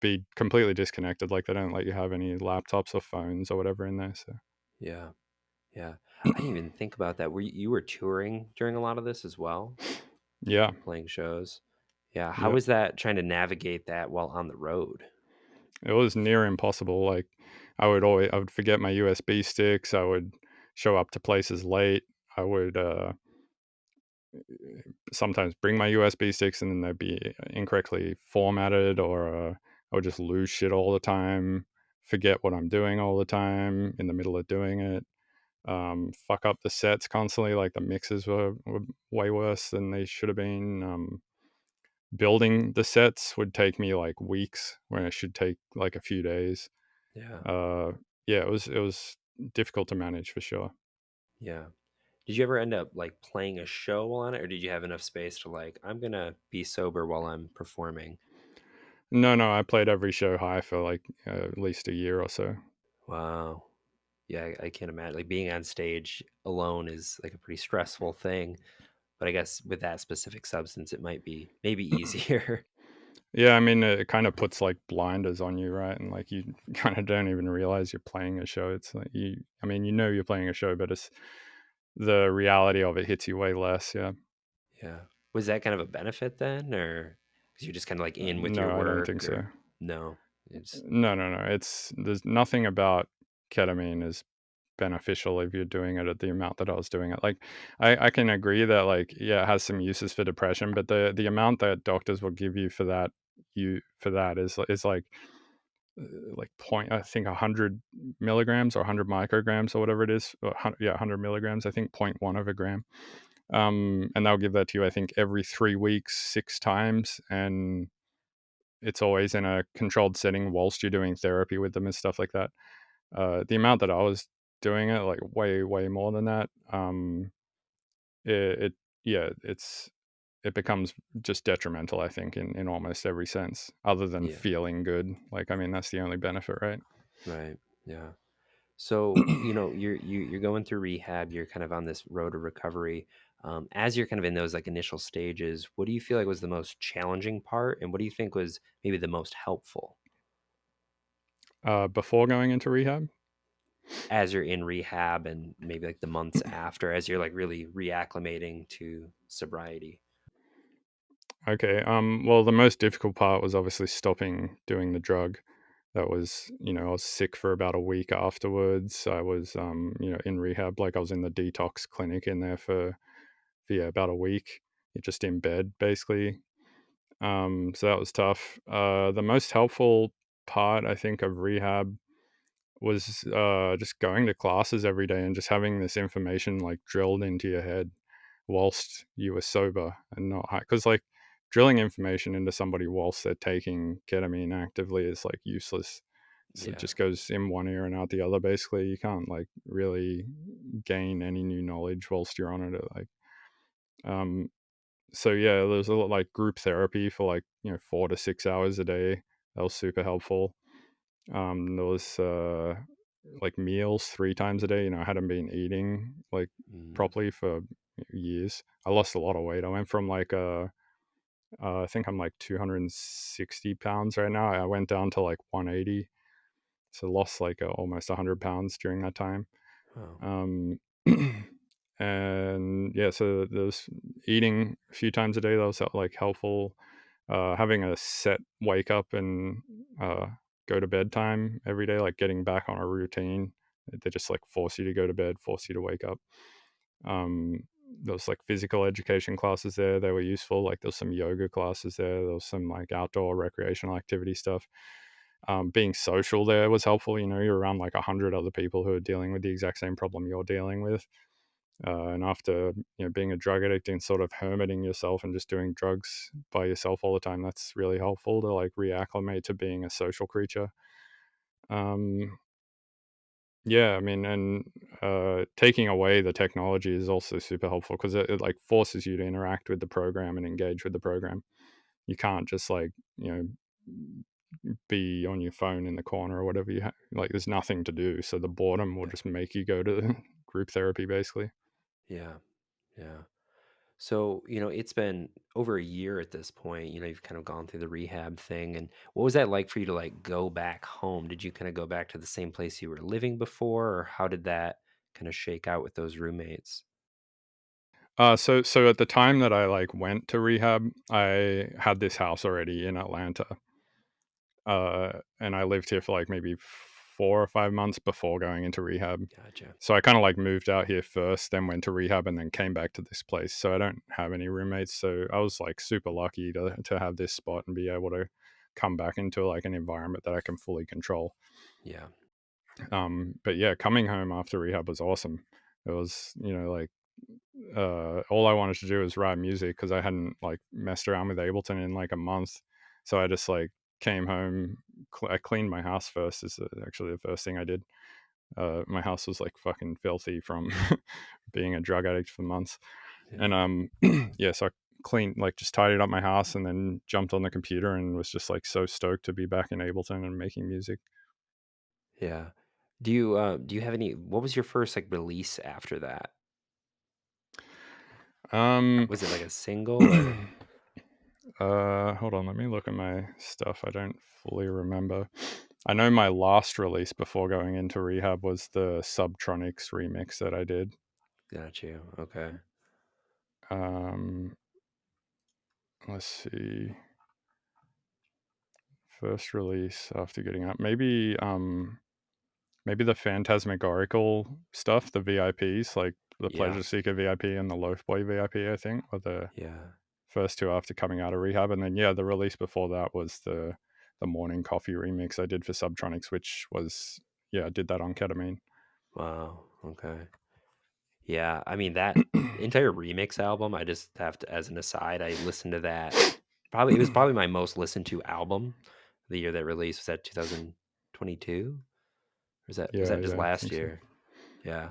be completely disconnected. Like they don't let you have any laptops or phones or whatever in there. So Yeah. Yeah. I didn't even think about that. You were touring during a lot of this as well, yeah, playing shows? Yeah. How yeah, was that trying to navigate that while on the road? it was near impossible. Like I would forget my USB sticks. I would show up to places late. I would sometimes bring my USB sticks and then they'd be incorrectly formatted, or I would just lose shit all the time, forget what I'm doing all the time in the middle of doing it, fuck up the sets constantly. Like the mixes were way worse than they should have been. Building the sets would take me like weeks when it should take like a few days. Yeah. Uh, yeah, it was difficult to manage for sure. Yeah. Did you ever end up like playing a show on it, or did you have enough space to like, I'm gonna be sober while I'm performing? No, no, I played every show high for like at least a year or so. Wow. Yeah, I can't imagine. Like being on stage alone is like a pretty stressful thing. But I guess with that specific substance, it might be maybe easier. Yeah, I mean, it kind of puts like blinders on you, right? And like you kind of don't even realize you're playing a show. It's like I mean, you're playing a show, but it's the reality of it hits you way less. Yeah. Yeah. Was that kind of a benefit then, or because you're just kind of like in with your No, I don't work, think so. or no? It's No, no, no. There's nothing about ketamine is beneficial if you're doing it at the amount that I was doing it. Like, I can agree that like yeah, it has some uses for depression, but the amount that doctors will give you for that is like point I think 100 milligrams or 100 micrograms or whatever it is. Yeah, 100 milligrams. I think point one of a gram. And they'll give that to you. I think every 3 weeks, 6 times, and it's always in a controlled setting whilst you're doing therapy with them and stuff like that. The amount that I was doing it, like way more than that. It yeah, it becomes just detrimental. I think in almost every sense, other than yeah, feeling good. Like I mean, that's the only benefit, right? right, yeah. So you're going through rehab. You're kind of on this road to recovery. As you're kind of in those like initial stages, what do you feel like was the most challenging part, and what do you think was maybe the most helpful Before going into rehab. as you're in rehab, and maybe like the months after, as you're like really reacclimating to sobriety? Okay. Well, the most difficult part was obviously stopping doing the drug. That was, I was sick for about a week afterwards. I was, in rehab. Like I was in the detox clinic in there for yeah, about a week, just in bed basically. So that was tough. The most helpful part, I think, of rehab was just going to classes every day and just having this information like drilled into your head whilst you were sober and not high. Because like drilling information into somebody whilst they're taking ketamine actively is like useless. So it Yeah, just goes in one ear and out the other. Basically, you can't like really gain any new knowledge whilst you're on it. Um, so yeah, there's a lot like group therapy for like 4 to 6 hours a day. That was super helpful. There was like meals 3 times a day. I hadn't been eating like mm, properly for years. I lost a lot of weight. I went from like I think I'm like 260 pounds right now. I went down to like 180, so lost like almost 100 pounds during that time. wow, Um, and yeah, so there was eating a few times a day. That was like helpful. Having a set wake up and uh, go to bed time every day, like getting back on a routine. They just like force you to go to bed, force you to wake up. Um, there was like physical education classes there. They were useful. Like there was some yoga classes there. There was some like outdoor recreational activity stuff. Being social there was helpful. You know, you're around like 100 other people who are dealing with the exact same problem you're dealing with. And after being a drug addict and sort of hermiting yourself and just doing drugs by yourself all the time, that's really helpful to like reacclimate to being a social creature. Um, yeah, I mean, and taking away the technology is also super helpful because it like forces you to interact with the program and engage with the program. You can't just like be on your phone in the corner or whatever like. There's nothing to do, so the boredom will Yeah. just make you go to group therapy, basically. Yeah. Yeah. So, it's been over a year at this point. You've kind of gone through the rehab thing. And what was that like for you to like go back home? Did you kind of go back to the same place you were living before, or how did that kind of shake out with those roommates? So at the time that I like went to rehab, I had this house already in Atlanta, and I lived here for like maybe 4 or 5 months before going into rehab. Gotcha. So I kind of like moved out here first, then went to rehab, and then came back to this place. So I don't have any roommates. So I was like super lucky to have this spot and be able to come back into like an environment that I can fully control. Yeah. But yeah, coming home after rehab was awesome. It was, like all I wanted to do was write music because I hadn't like messed around with Ableton in like a month. So I just like came home. I cleaned my house first. Is actually the first thing I did. My house was like fucking filthy from being a drug addict for months, Yeah. and yeah. So I cleaned, like, just tidied up my house, and then jumped on the computer and was just like so stoked to be back in Ableton and making music. Yeah. Do you have any what was your first like release after that? Um, Was it like a single or hold on, let me look at my stuff. I don't fully remember. I know my last release before going into rehab was the Subtronics remix that I did. got you. Okay. Um, let's see. First release after getting up. Maybe the phantasmagorical stuff, the VIPs, like the Yeah. Pleasure Seeker VIP and the Loaf Boy VIP, I think, were the Yeah. first two after coming out of rehab. And then yeah, the release before that was the Morning Coffee remix I did for Subtronics, which was, yeah, I did that on ketamine. Wow. Okay. Yeah, I mean, that entire remix album, I just have to as an aside, I listened to that probably it was probably my most listened to album the year that released. Was that 2022? Or was Yeah, that just yeah, I last think so. year? Yeah.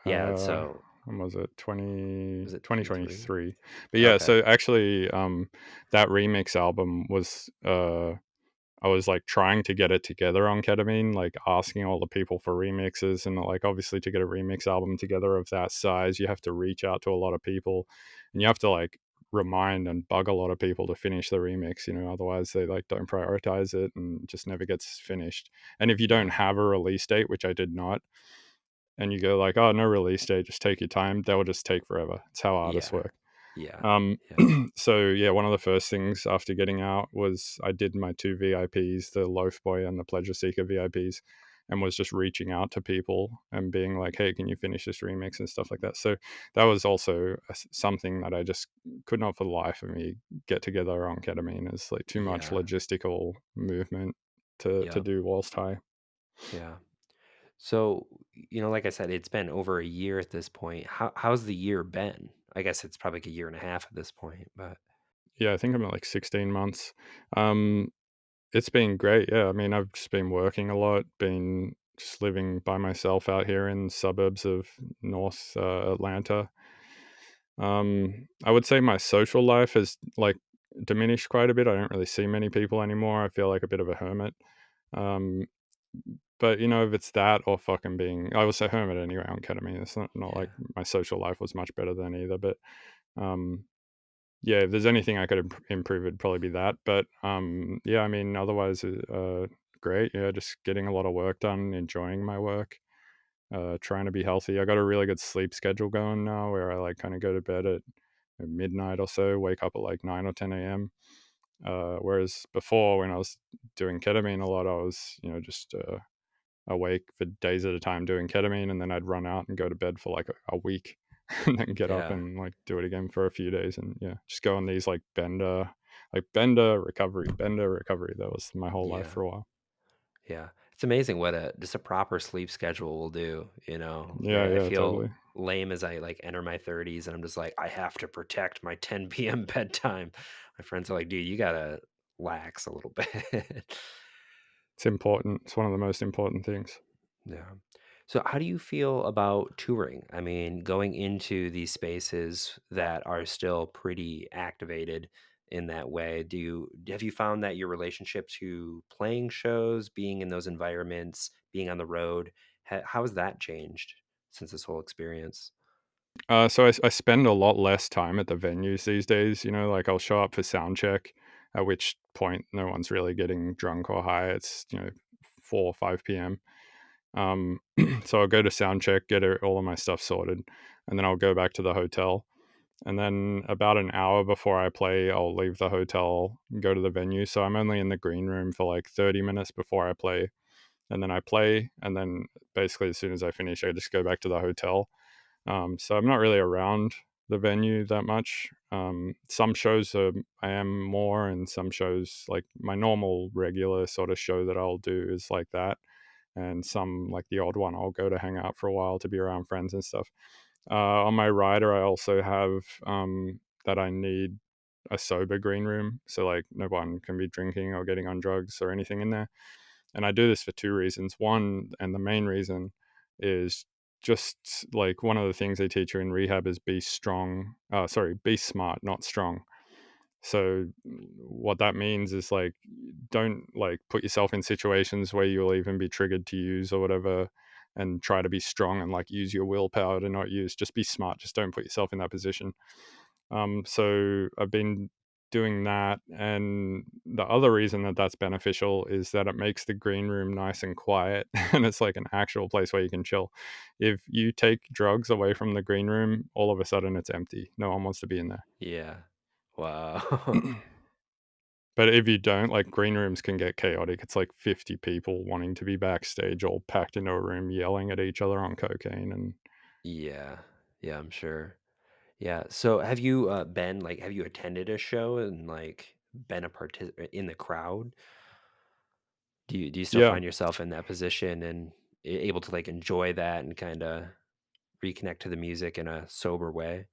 Yeah, Uh, so when was it? 20 was it twenty 23? 2023. But yeah, Okay. so actually, that remix album was, I was like trying to get it together on ketamine, like asking all the people for remixes. And like, obviously, to get a remix album together of that size, you have to reach out to a lot of people, and you have to like remind and bug a lot of people to finish the remix, otherwise they like don't prioritize it and it just never gets finished. And if you don't Yeah. have a release date, which I did not, and you go like, oh, no release date, just take your time, that will just take forever. It's how artists Yeah. work. Yeah. um, Yeah. so yeah, one of the first things after getting out was I did my two VIPs, the Loaf Boy and the Pleasure Seeker VIPs, and was just reaching out to people and being like, "Hey, can you finish this remix?" and stuff like that. So that was also something that I just could not for the life of me get together on ketamine. It's like too much Yeah. logistical movement to Yep. do whilst high. Yeah. So, like I said, it's been over a year at this point. How's the year been? I guess it's probably like a year and a half at this point, but Yeah, I think I'm at like 16 months. Um, It's been great, yeah. I mean, I've just been working a lot, been just living by myself out here in suburbs of North Atlanta. I would say my social life has like diminished quite a bit. I don't really see many people anymore. I feel like a bit of a hermit. Um, but if it's that or fucking being, I was a hermit anyway on ketamine. It's not yeah. like my social life was much better than either. But um, yeah, if there's anything I could improve, it'd probably be that. But yeah, I mean, otherwise, great. Yeah, just getting a lot of work done, enjoying my work, trying to be healthy. I got a really good sleep schedule going now, where I like kind of go to bed at midnight or so, wake up at like 9 or 10 a.m. Whereas before, when I was doing ketamine a lot, I was just awake for days at a time doing ketamine, and then I'd run out and go to bed for like a week. and then get up Yeah. and like do it again for a few days, and yeah, just go on these like bender recovery. That was my whole life Yeah. for a while. Yeah. It's amazing what a just a proper sleep schedule will do, you know? Yeah, Yeah, I yeah, feel totally. lame as I like enter my 30s and I'm just like, I have to protect my 10 p.m. bedtime. My friends are like, dude, you gotta lax a little bit. It's important. It's one of the most important things. Yeah. So, how do you feel about touring? I mean, going into these spaces that are still pretty activated in that way. Have you found that your relationship to playing shows, being in those environments, being on the road, how has that changed since this whole experience? So I spend a lot less time at the venues these days. Like I'll show up for sound check, at which point no one's really getting drunk or high. It's 4 or 5 p.m. Um, so I'll go to sound check, get all of my stuff sorted, and then I'll go back to the hotel. And then about an hour before I play, I'll leave the hotel, go to the venue. So I'm only in the green room for like 30 minutes before I play. And then I play. And then basically, as soon as I finish, I just go back to the hotel. So I'm not really around the venue that much. Some shows I am more, and some shows, like my normal regular sort of show that I'll do, is like that. And some, like the odd one, I'll go to hang out for a while to be around friends and stuff. On my rider, I also have that I need a sober green room, so like no one can be drinking or getting on drugs or anything in there. And I do this for two reasons. One, and the main reason, is just like one of the things they teach you in rehab is be strong. Be smart, not strong. So what that means is like don't like put yourself in situations where you'll even be triggered to use or whatever, and try to be strong and like use your willpower to not use. Just be smart. Just don't put yourself in that position. So I've been doing that, and the other reason that that's beneficial is that it makes the green room nice and quiet, and it's like an actual place where you can chill. If you take drugs away from the green room, all of a sudden it's empty. No one wants to be in there. Yeah. Wow. But if you don't, like green rooms can get chaotic. It's like 50 people wanting to be backstage, all packed into a room, yelling at each other on cocaine. And Yeah. Yeah, I'm sure. Yeah. So have you attended a show and like been a participant in the crowd? Do you still yeah, find yourself in that position and able to like enjoy that and kind of reconnect to the music in a sober way?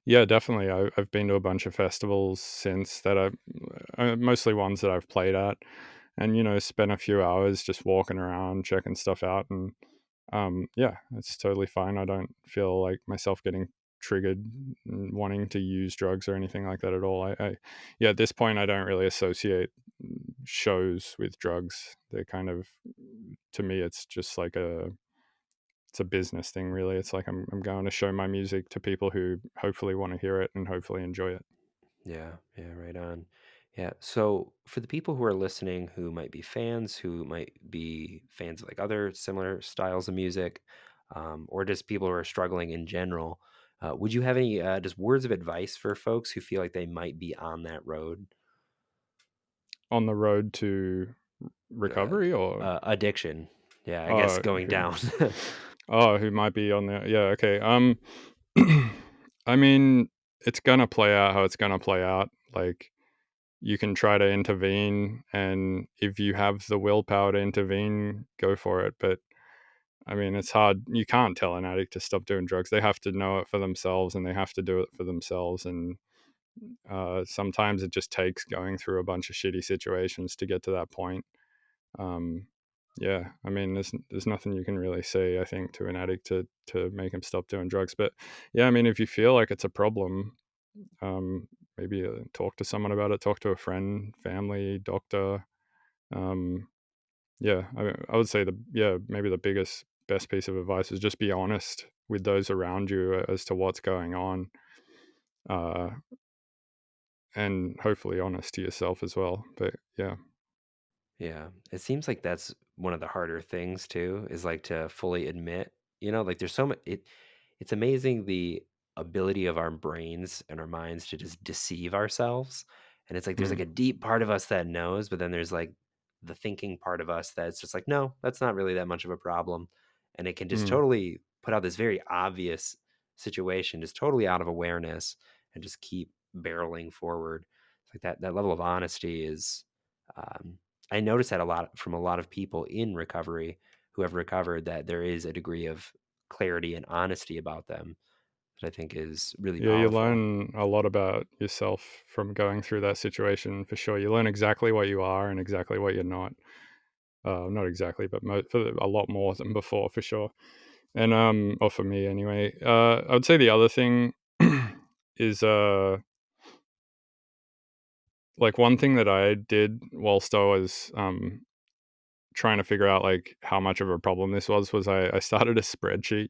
yeah, definitely. I've been to a bunch of festivals since that. Mostly ones that I've played at, and spent a few hours just walking around, checking stuff out, and yeah, it's totally fine. I don't feel like myself getting triggered and wanting to use drugs or anything like that at all. Yeah, at this point, I don't really associate shows with drugs. They're kind of, to me, it's just like it's a business thing, really. It's like I'm going to show my music to people who hopefully want to hear it and hopefully enjoy it. Yeah, yeah, right on. Yeah. So for the people who are listening who might be fans, who might be fans of like other similar styles of music, or just people who are struggling in general, would you have any just words of advice for folks who feel like they might be on that road? On the road to Uh, recovery, or addiction. Yeah, I guess oh, going who down. who might be on the, yeah, okay. I mean, it's gonna play out how it's gonna play out. Like, you can try to intervene, and if you have the willpower to intervene, go for it. But I mean, it's hard. You can't tell an addict to stop doing drugs. They have to know it for themselves, and they have to do it for themselves. And sometimes it just takes going through a bunch of shitty situations to get to that point. Um, yeah, I mean, there's nothing you can really say, I think, to an addict to make him stop doing drugs. But yeah, I mean, if you feel like it's a problem, um, maybe talk to someone about it. Talk to a friend, family, doctor. Um, yeah, I would say maybe the biggest best piece of advice is just be honest with those around you as to what's going on, uh, and hopefully honest to yourself as well. But yeah, Yeah, it seems like that's one of the harder things too, is like to fully admit, like there's so much it's amazing the ability of our brains and our minds to just deceive ourselves. And it's like there's like mm, a deep part of us that knows, but then there's like the thinking part of us that's just like, no, that's not really that much of a problem. And it can just mm, totally put out this very obvious situation, just totally out of awareness, and just keep barreling forward. It's like that level of honesty is, um, I notice that a lot from a lot of people in recovery who have recovered, that there is a degree of clarity and honesty about them that I think is really Yeah, you powerful. learn a lot about yourself from going through that situation for sure. You learn exactly what you are and exactly what you're not. Not exactly, but for a lot more than before for sure. And or for me anyway. I would say the other thing is like one thing that I did whilst I was trying to figure out like how much of a problem this was I started a spreadsheet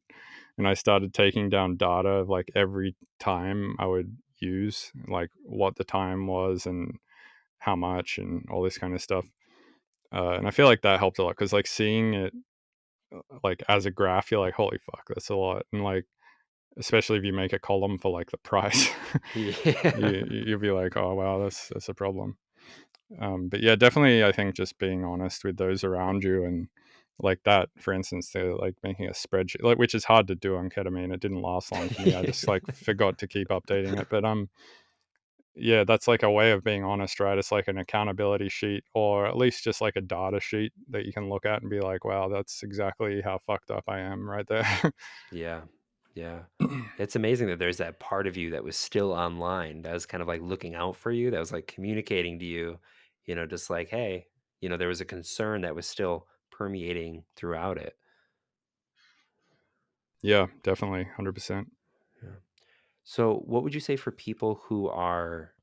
and I started taking down data of like every time I would use, like what the time was and how much and all this kind of stuff. And I feel like that helped a lot because like seeing it like as a graph, you're like, holy fuck, that's a lot. And like, especially if you make a column for like the price, Yeah. you'll be like, oh wow, that's a problem. But yeah, definitely, I think just being honest with those around you and like that, for instance, they're like making a spreadsheet, like which is hard to do on ketamine. It didn't last long for me. I just like forgot to keep updating it. But yeah, that's like a way of being honest, right? It's like an accountability sheet, or at least just like a data sheet that you can look at and be like, wow, that's exactly how fucked up I am right there. Yeah. Yeah. It's amazing that there's that part of you that was still online, that was kind of like looking out for you, that was like communicating to you, just like, hey, there was a concern that was still permeating throughout it. Yeah, definitely, 100%. Yeah. So, what would you say for people who are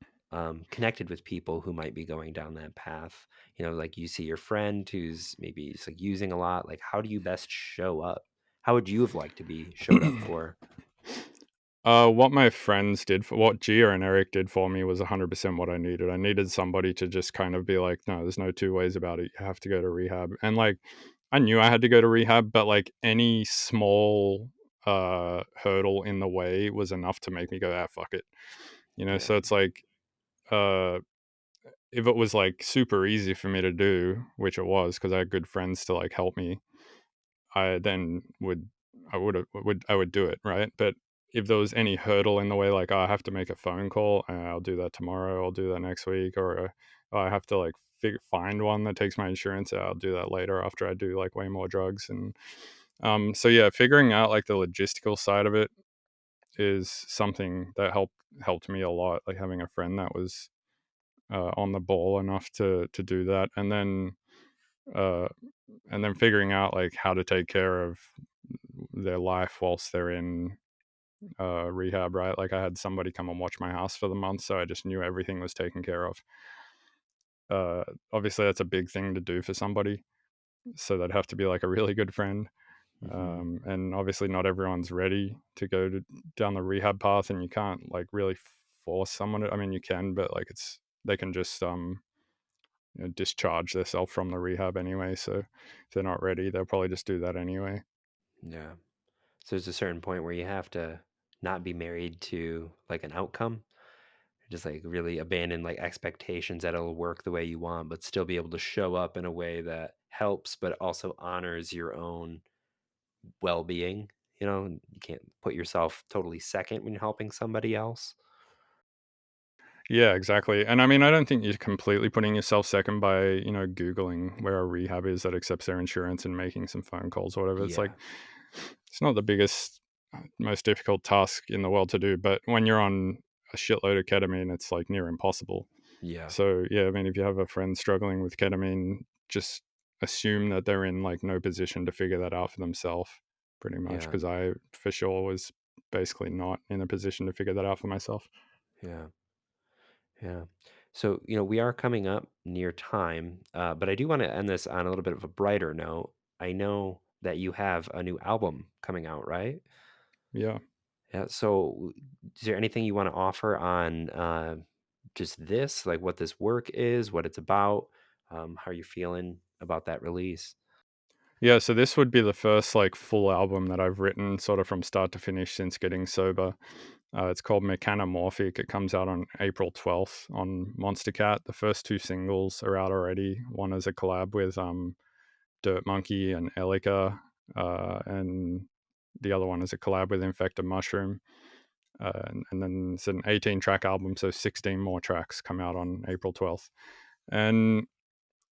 connected with people who might be going down that path? Like you see your friend who's maybe just like using a lot. Like, how do you best show up? How would you have liked to be showed up for? What my friends did for what Gia and Eric did for me was 100% what I needed. I needed somebody to just kind of be like, no, there's no two ways about it. You have to go to rehab. And like, I knew I had to go to rehab, but like any small hurdle in the way was enough to make me go, ah, fuck it. Yeah. So it's like, uh, if it was like super easy for me to do, which it was because I had good friends to like help me, I then I would do it, right? But if there was any hurdle in the way, like, "Oh, I have to make a phone call, I'll do that tomorrow, I'll do that next week," or, "Oh, I have to, like, find one that takes my insurance, I'll do that later after I do, like, way more drugs," and, so, yeah, figuring out, like, the logistical side of it is something that helped me a lot, like, having a friend that was, on the ball enough to do that, uh and then figuring out, like, how to take care of their life whilst they're in rehab, right? Like I had somebody come and watch my house for the month, so I just knew everything was taken care of. Obviously, that's a big thing to do for somebody, so that'd have to be like a really good friend. Hmm. And obviously, not everyone's ready to down the rehab path, and you can't like really force someone. I mean, you can, but like they can just discharge themselves from the rehab anyway. So if they're not ready, they'll probably just do that anyway. Yeah. So there's a certain point where you have to not be married to like an outcome, just like really abandon like expectations that it'll work the way you want, but still be able to show up in a way that helps, but also honors your own well-being. You can't put yourself totally second when you're helping somebody else. Yeah, exactly. And I mean, I don't think you're completely putting yourself second by, Googling where a rehab is that accepts their insurance and making some phone calls or whatever. It's like, Yeah. it's not the biggest, most difficult task in the world to do. But when you're on a shitload of ketamine, it's like near impossible. Yeah. So, yeah, I mean, if you have a friend struggling with ketamine, just assume that they're in like no position to figure that out for themselves, pretty much. Yeah. Cause I for sure was basically not in a position to figure that out for myself. Yeah. Yeah. So, we are coming up near time, but I do want to end this on a little bit of a brighter note. I know that you have a new album coming out, right? Yeah. Yeah. So, is there anything you want to offer on just this, like what this work is, what it's about? How are you feeling about that release? Yeah, so this would be the first like full album that I've written sort of from start to finish since getting sober. It's called Mechanomorphic. It comes out on April 12th on Monstercat. The first two singles are out already. One is a collab with Dirt Monkey and Elika. And the other one is a collab with Infected Mushroom. And then it's an 18-track album, so 16 more tracks come out on April 12th. And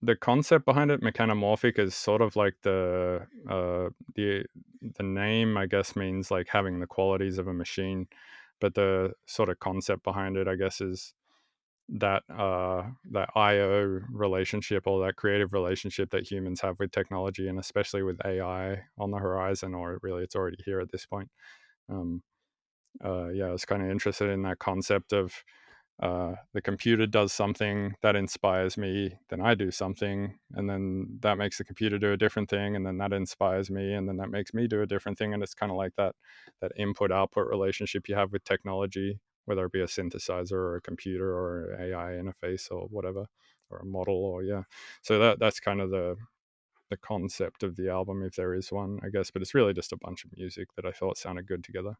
the concept behind it, Mechanomorphic, is sort of like the name, I guess, means like having the qualities of a machine, but the sort of concept behind it, I guess, is that that IO relationship, or that creative relationship that humans have with technology, and especially with AI on the horizon, or really it's already here at this point. Um, yeah, I was kind of interested in that concept of the computer does something that inspires me, then I do something, and then that makes the computer do a different thing, and then that inspires me, and then that makes me do a different thing. And it's kind of like that input output relationship you have with technology, whether it be a synthesizer or a computer or an AI interface or whatever, or a model, or yeah. So that's kind of the concept of the album, if there is one, I guess. But it's really just a bunch of music that I thought sounded good together.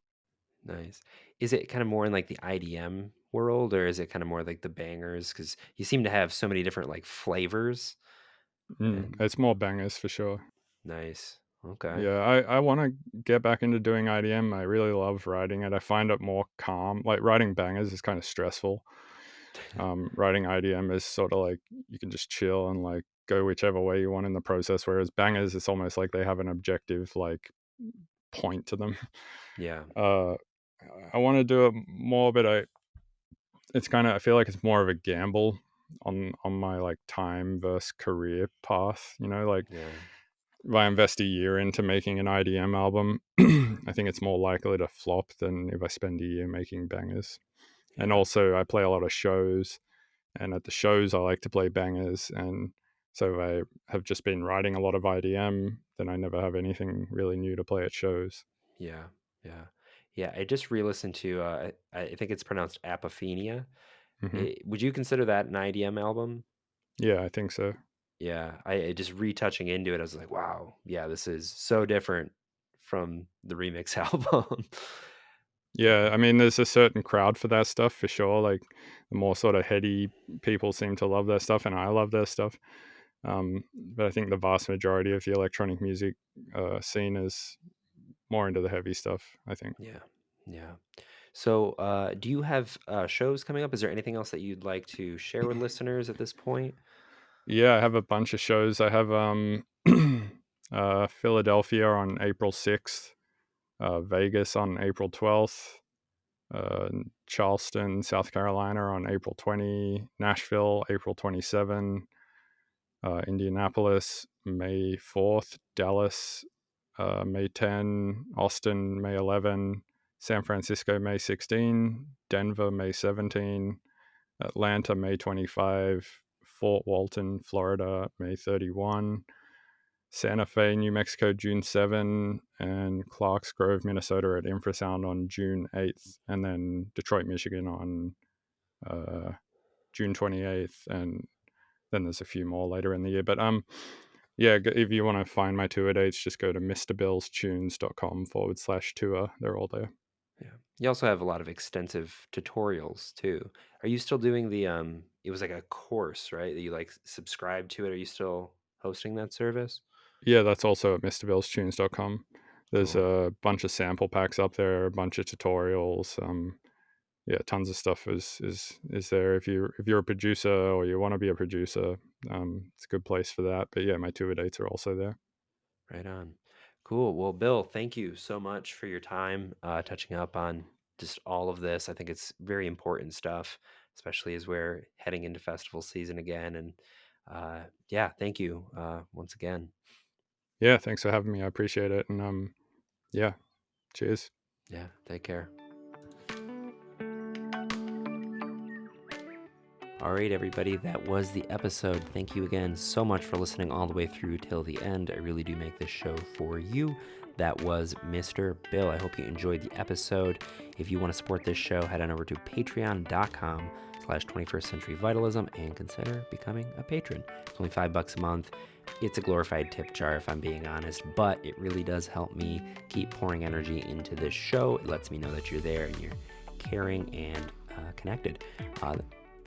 Nice. Is it kind of more in like the IDM world, or is it kind of more like the bangers? Because you seem to have so many different like flavors. And It's more bangers for sure. nice. Okay. Yeah, I want to get back into doing IDM. I really love writing it. I find it more calm. Like writing bangers is kind of stressful. Writing IDM is sort of like you can just chill and like go whichever way you want in the process. Whereas bangers, it's almost like they have an objective like point to them. Yeah. Uh, I want to do it more, but it's kind of, I feel like it's more of a gamble on my like time versus career path. You know, like Yeah. if I invest a year into making an IDM album, I think it's more likely to flop than if I spend a year making bangers. And Yeah. also, I play a lot of shows, and at the shows, I like to play bangers. And so, if I have just been writing a lot of IDM, then I never have anything really new to play at shows. Yeah. Yeah. Yeah. I just re-listened to I think it's pronounced Apophenia. Hmm. Would you consider that an IDM album? Yeah, I think so. Yeah. I just retouching into it, I was like, wow, yeah, this is so different from the remix album. Yeah, I mean, there's a certain crowd for that stuff for sure. Like the more sort of heady people seem to love their stuff, and I love their stuff. But I think the vast majority of the electronic music scene is more into the heavy stuff, I think. Yeah. Yeah. So, do you have shows coming up? Is there anything else that you'd like to share with listeners at this point? Yeah, I have a bunch of shows. I have Philadelphia on April 6th, Vegas on April 12th, Charleston, South Carolina on April 20, Nashville, April 27, Indianapolis, May 4th, Dallas, May 10, Austin, May 11, San Francisco, May 16, Denver, May 17, Atlanta, May 25, Fort Walton, Florida, May 31, Santa Fe, New Mexico, June 7, and Clarks Grove, Minnesota at Infrasound on June 8th, and then Detroit, Michigan on uh, June 28th, and then there's a few more later in the year. But yeah, if you want to find my tour dates, just go to mrbillstunes.com/tour. They're all there. Yeah. You also have a lot of extensive tutorials too. Are you still doing the it was like a course, right? That you like subscribe to it. Are you still hosting that service? Yeah, that's also at mrbillstunes.com. There's Cool. a bunch of sample packs up there, a bunch of tutorials. Yeah, tons of stuff is there. If you're a producer or you want to be a producer, it's a good place for that. But yeah, my tour dates are also there. Right on. Cool. Well, Bill, thank you so much for your time touching up on just all of this. I think it's very important stuff, especially as we're heading into festival season again. And yeah, thank you once again. Yeah, thanks for having me. I appreciate it. And yeah, cheers. Yeah, take care. All right, everybody, that was the episode. Thank you again so much for listening all the way through till the end. I really do make this show for you. That was Mr. Bill. I hope you enjoyed the episode. If you want to support this show, head on over to patreon.com/21st Century Vitalism and consider becoming a patron. It's only $5 a month. It's a glorified tip jar, if I'm being honest, but it really does help me keep pouring energy into this show. It lets me know that you're there and you're caring and connected.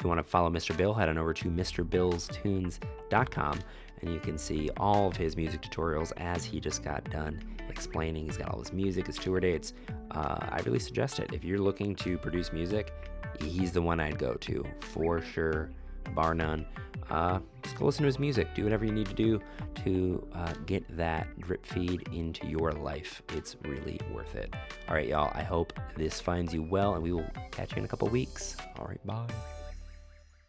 If you want to follow Mr. Bill, head on over to MrBillsTunes.com, and you can see all of his music tutorials as he just got done explaining. He's got all his music, his tour dates. I really suggest it. If you're looking to produce music, he's the one I'd go to for sure, bar none. Just go listen to his music. Do whatever you need to do to get that drip feed into your life. It's really worth it. All right, y'all. I hope this finds you well, and we will catch you in a couple weeks. All right, bye.